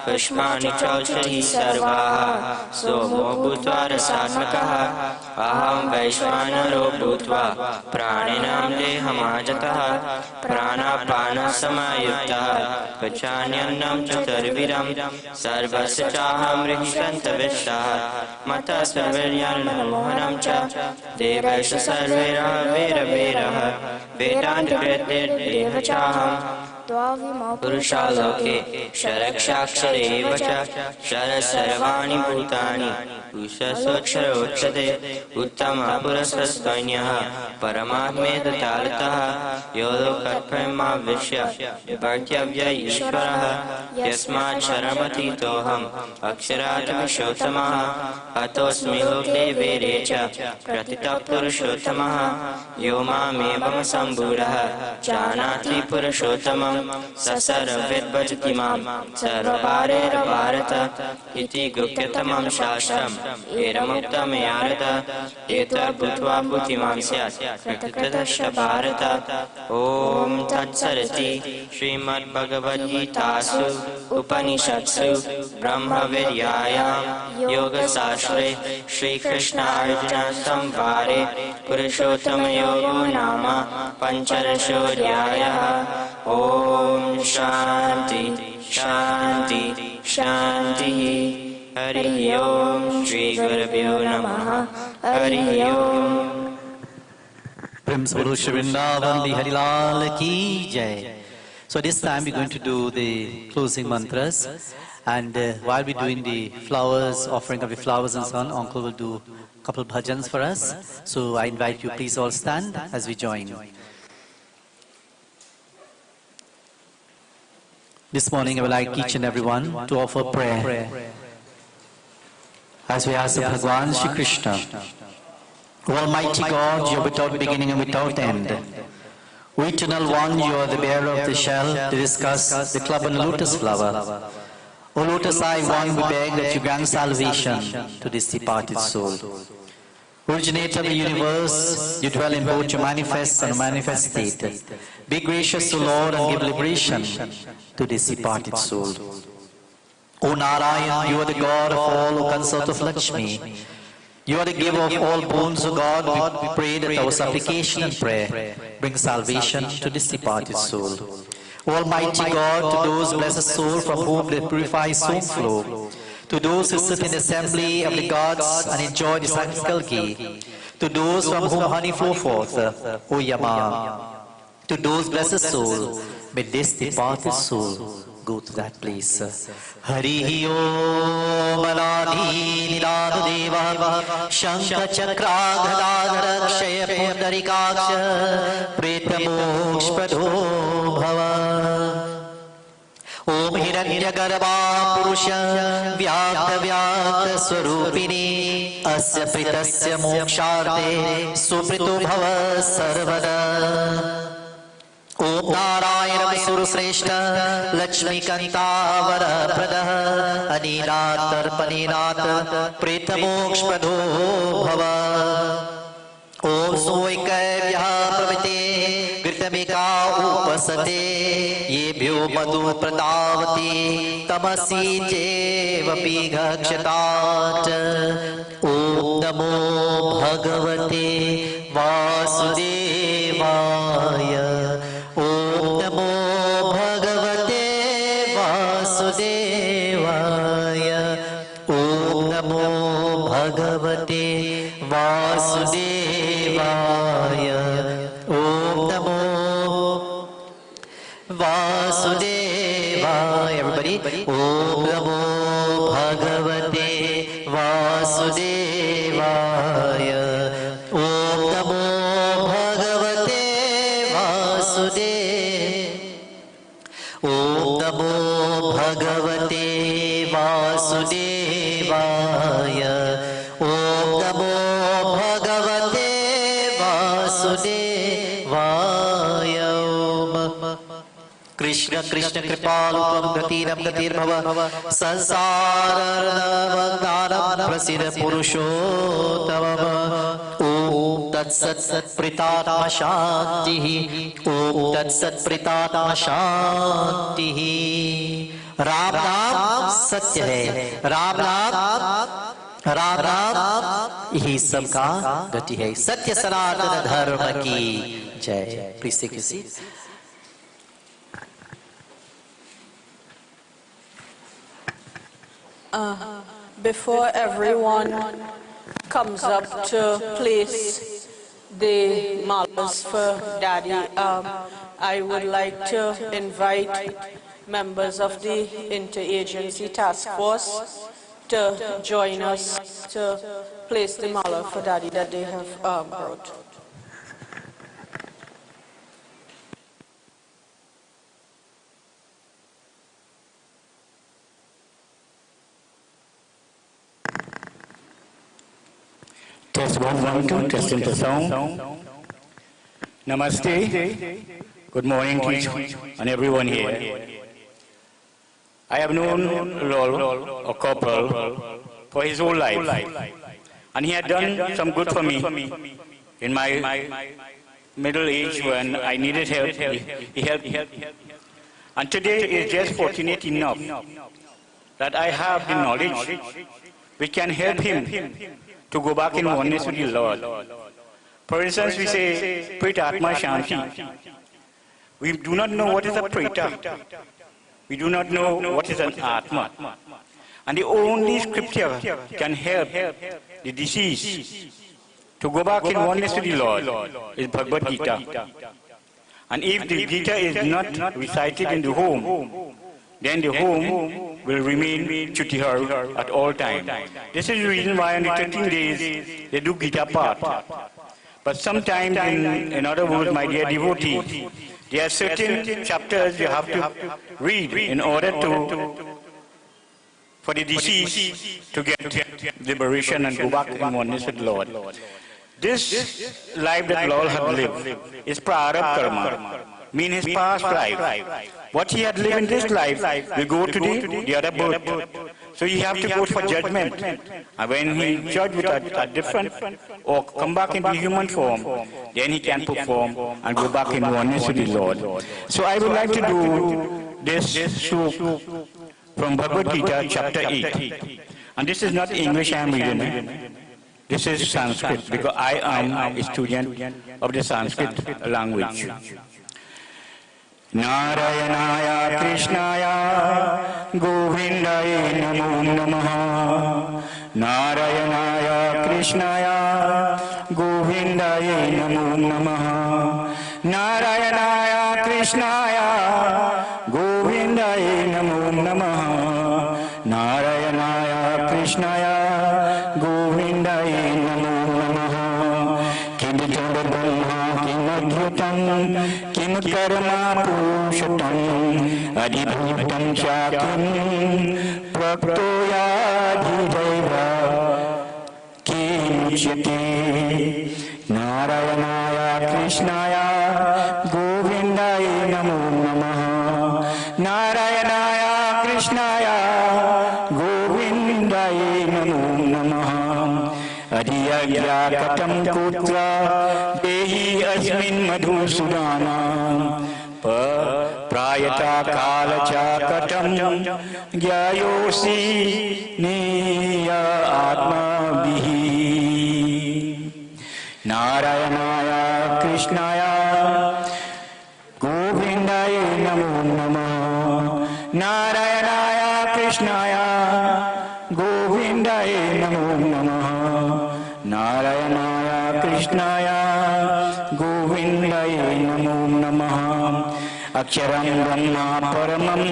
पुष्पाणि चौषधि सर्वाः सोमो भूत्वा रसात्मकः अहं वैश्वानरो भूत्वा प्राणिनां देहमाजतः प्राणापानसमायुक्तः पचाम्यन्नं चतुर्विधं सर्वस्य चाहं हृष्यन्तविष्टः मत्तः सर्वैर्यन्मोहनं च देवैश्च सर्वैरः वीरवीरः वेदान्तकृत्यैर्देव चाहं पुरुषालोके क्षरक्षाक्षर एव च क्षर सर्वाणि भूतानि पुरुषस्वक्षर उच्यते उत्तमः पुरुषस्त्वन्यः परमात्मेततालतः यो लोकत्रयमाविश्य विभर्त्यव्य ईश्वरः यस्माक्षरमतीतोऽहम् अक्षरात् पुरुषोत्तमः अतोऽस्मि लोके वेदे च प्रतितः पुरुषोत्तमः यो मामेवं सम्भूरः जानाति पुरुषोत्तमम् स सर्वविद् भजति मां सर्वभारेण भारत इति गुह्यतमं शास्त्रम् एरमुक्तं यारद एतद्भूत्वा बुद्धिमान् स्यात् कृतकृतश्च भारत ॐ तत्सदिति श्रीमद्भगवद्गीतासु उपनिषत्सु ब्रह्मविद्यायां योगशास्त्रे श्रीकृष्णार्जुनसंवादे पुरुषोत्तमयोगो नाम पञ्चदशोऽध्यायः ॐ शान्ति शान्ति शान्तिः हरिः ओम श्री गुरुभ्यो नमः हरिः ओम Prem Bolo Shri Vrindavan Bihari Lal Ki Jai. So this time we're going to do the closing mantras, and while we're doing the flowers, offering of the flowers and so on, Uncle will do a couple bhajans for us. So I invite you, please all stand as we join. This morning I would like each and everyone to offer prayer as we ask the Bhagwan Shri Krishna. O Almighty God, you are without beginning and without end. O Eternal One, you are the bearer of the shell, the discuss, the club and the lotus flower. O Lotus Eye One, we beg that you grant salvation to this departed soul. Originator of the universe, you dwell in both your manifest and unmanifest state. Be gracious, O Lord, and give liberation to this departed soul. O Narayan, you are the God of all, O consort of Lakshmi. You are the giver of all boons, O God. We pray that our supplication and prayer bring salvation to this departed soul. O Almighty God, to those blessed souls from whom the purified soul flow, to those who sit in the assembly of the gods and enjoy the sanctical ghee, to those from whom honey flow forth, O Yama, to those blessed souls, may this departed soul go to that place. Hari Om Anadi Nidadu Deva Shankha Chakra Gadadhara Kshaya Pundarikaksha Pretamokshpado Bhava Om Hiranyagarbha Purusha Vyakta Vyakta Swarupini Asya Pritasya Moksharte Suprito Bhava Sarvada Om Narayanam Surusreshta Lakshmi Kantavara Pradaha Aninath Tarpaninath Pretamokshpado Bhava Om Soikavya Pravite Gritamika Upasate Yebhyo Madhu Pradavati Tamasi Jevapi Gakshatat Om Namo Bhagavate Vasudevaya Om Namo Bhagavate Vasudevaya Om Namo Bhagavate Vasudevaya Om Namo Vasudevaya. Everybody, Om Namo Bhagavate Vasudevaya Om Namo Bhagavate Vasudevaya Om Namo Bhagavate Vasudevaya Om Namo Bhagavate Vasudevaya. Krishna Krishna कृपालु त्वं गतिरं गतिर्भव संसारमग्नानं प्रसीद पुरुषोत्तम ॐ तत्सत् प्रीतात्मा शान्तिः ॐ तत्सत् प्रीतात्मा शान्तिः राम नाम सत्य है राम नाम यही सबका गति है सत्य सनातन धर्म की जय please take your seat Before everyone comes up to place the malas for Daddy, I would like to invite members of the interagency task force to join us to place the mala for Daddy that they have brought. Test 1, 1, 2, testing the sound. Namaste. Good morning to each and everyone here. I have known Lol, or Corporal, for his whole life. And he had done some good for me. In my middle age when I needed help, he helped me. And today is just fortunate enough that I have the knowledge which can help him to go back in oneness with the Lord. For instance, we say, Pritatma Shanti. We do not know what is a Prita. We do not know what is an Atma. And the only scripture can help the deceased to go back in oneness with the Lord is Bhagavad Gita. And if the Gita is not recited in the home, then the home will remain Chutihar at all times. This is the reason why on the 13 days they do Gita Path. But sometimes, in other words, my dear devotee, there are certain chapters you have to read in order for the deceased to get liberation and go back in oneness with the Lord. This life that Lord had lived is Prarabdha Karma, means his past life. What he had lived in this life will go to the other birth. So he have to go for judgment. And when he judge with a different or come back into human form, then he can perform and go back in oneness with the Lord. So I would like to do this sloka from Bhagavad Gita chapter 8. And this is not English I am reading. This is Sanskrit because I am a student of the Sanskrit language. Narayanaya Krishnaya Govindaya Namo Namaha Narayanaya Krishnaya Govindaya Namo Namaha Narayanaya Krishnaya Govindaya Namo Namaha Narayanaya Krishnaya Govindaya Namo Namaha Kiditanda Brahma Kimadhutam Kim karma purusham adibhutam shakim praktoyadhidaiva kimuchyate Narayanaya Krishnaya Govindaya Namo Namaha Narayanaya Krishnaya Govindaya Namo Namaha Adiyagya katam kutra Dehi asmin madhusudana Prayata kalacha katam Gyayosi niya atma bihi Narayanaya Krishnaya Govindaya Namo Namaha Narayanaya Krishnaya Govindaya Namo Namaha Narayanaya Krishnaya Govindaya Namo Namaha Aksharam Brahma Paramam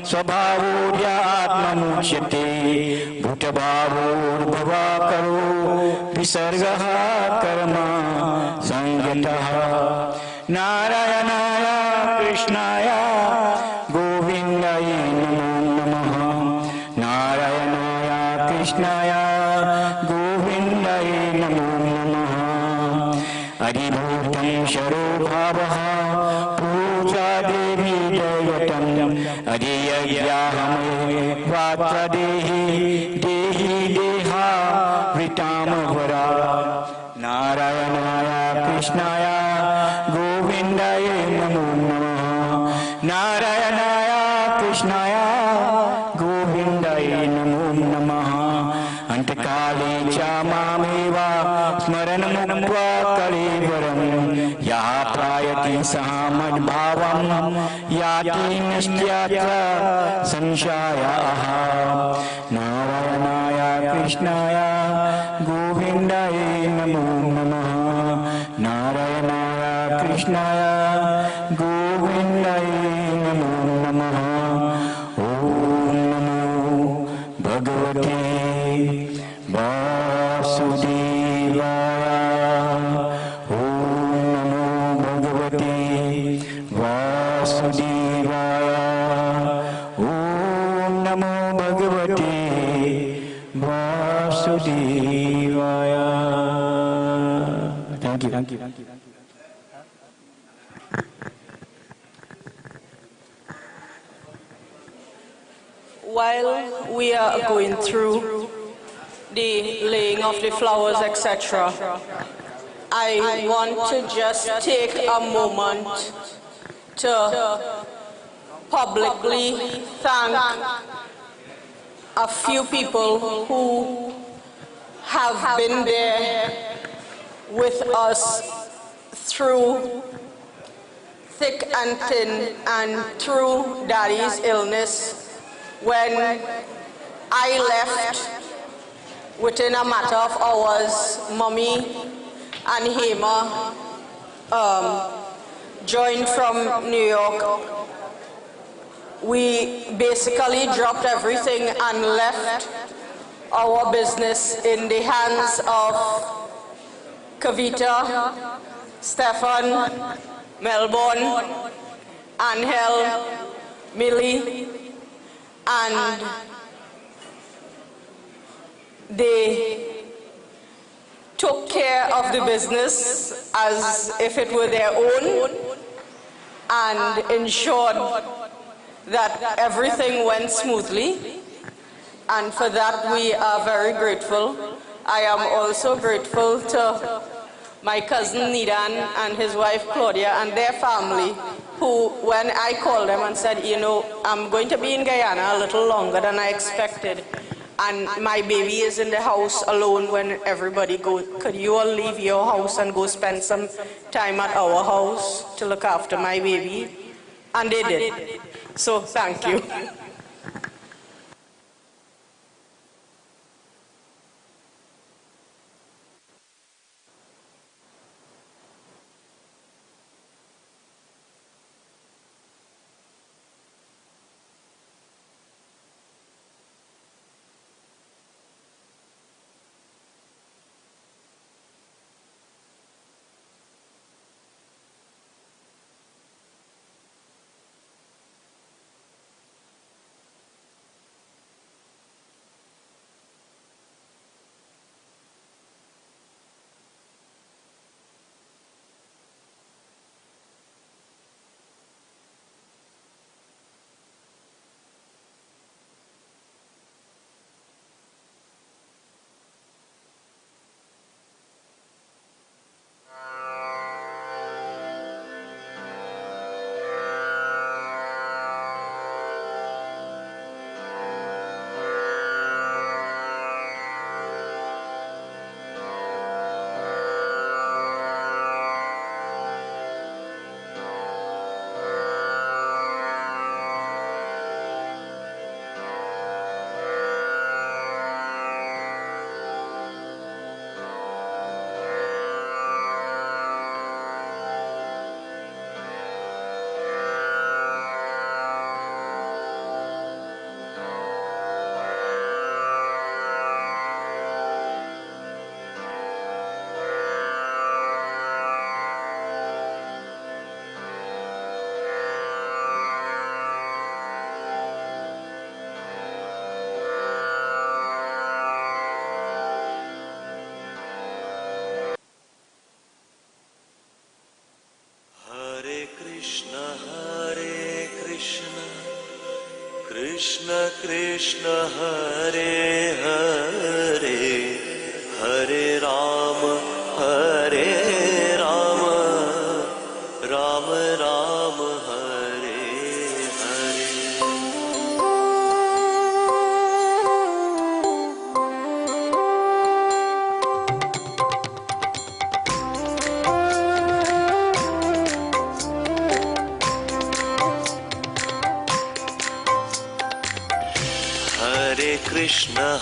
Swabhavodya Atma Mukhyate Bhutabhavor Bhavakaro Visargaha Karma Sangyataha Narayanaya Krishnaya Govindaya Namo Namaha Narayanaya Krishnaya Govindaya Namo Namaha Adibhutam Sharo Bhavaha Puja Devi Jayate यज्ञाहमे वात्रदेहि देहि देहा वृतामवरा नारायणाय कृष्णाय गोविन्दाय नमो नमः नारायणाय कृष्णाय गोविन्दाय नमो नमः अंतकाले च मामेव स्मरणमुक्त्वा कलेवरं यः प्रायति सः मद्भावं याति नश्यत्र संशयः नारायणाय कृष्णाय गोविन्दाय नमो नमः नारायणाय कृष्णाय गोविन्दाय नमो नमः ॐ नमो भगवते वासुदेवाय ॐ नमो भगवते वासुदेवाय ॐ नमो भगवते वासुदेवाय Thank you. While we are going through the laying of the flowers, etc., I want to just take a moment to publicly thank a few people who have been there with us through thick and thin and through Daddy's illness. When I left, within a matter of hours, Mommy and Hema joined from New York. We basically dropped everything and left our business in the hands of Kavita, Stefan, Melbourne, Angel, Millie, and they took care of the business as if it were their own and ensured that everything went smoothly, and for that we are very grateful. I am also grateful to my cousin Nidan and his wife Claudia and their family, who, when I called them and said, you know, I'm going to be in Guyana a little longer than I expected, and my baby is in the house alone when everybody goes, could you all leave your house and go spend some time at our house to look after my baby? And they did. So thank you. Krishna Hare Hare Hare Rama Hare Rama Rama Rama Hare Hare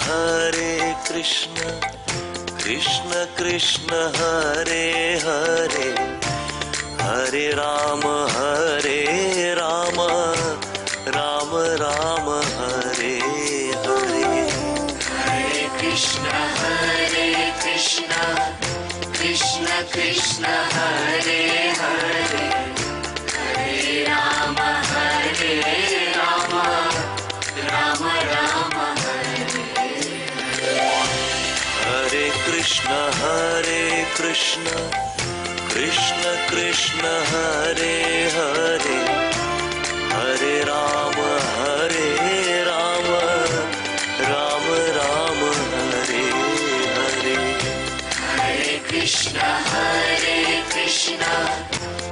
Hare Krishna Krishna Krishna Hare Hare Hare Rama Rama Rama Hare Hare Hare Krishna Krishna Krishna Hare Hare Hare Rama Rama Rama Hare Hare Krishna Krishna Krishna Hare Hare Hare Rama Rama Rama Hare Hare Hare Krishna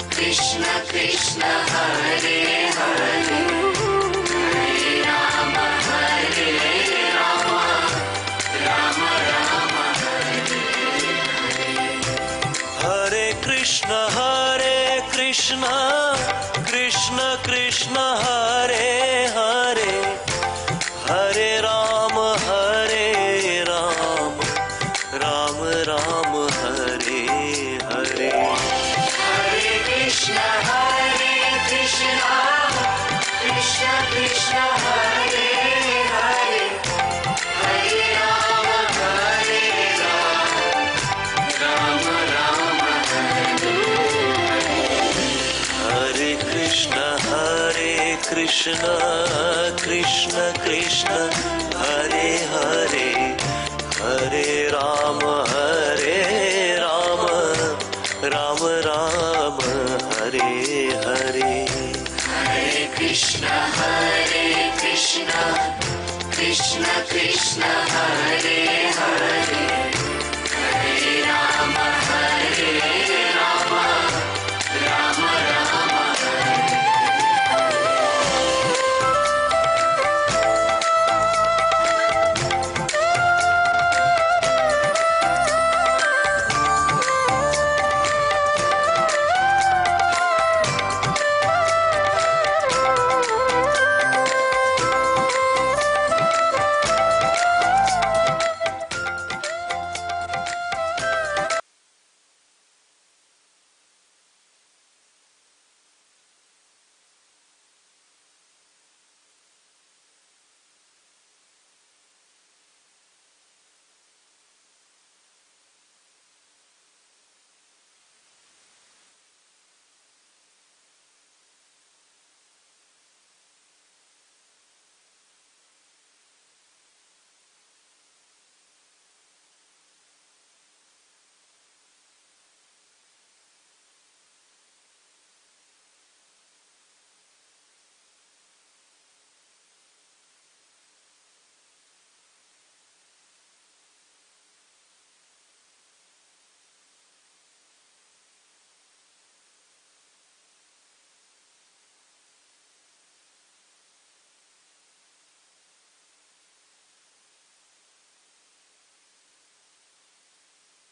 Krishna Krishna Hare Hare Hare Rama Rama Rama Hare Hare Krishna Krishna Krishna Hare Hare Hare Rama Rama Rama Hare Hare Hare Krishna Krishna Krishna Hare Hare Hare Rama Rama Rama Hare Hare Krishna Krishna Hare Hare Hare Rama Rama Rama Hare Hare Hare Krishna Krishna Krishna Hare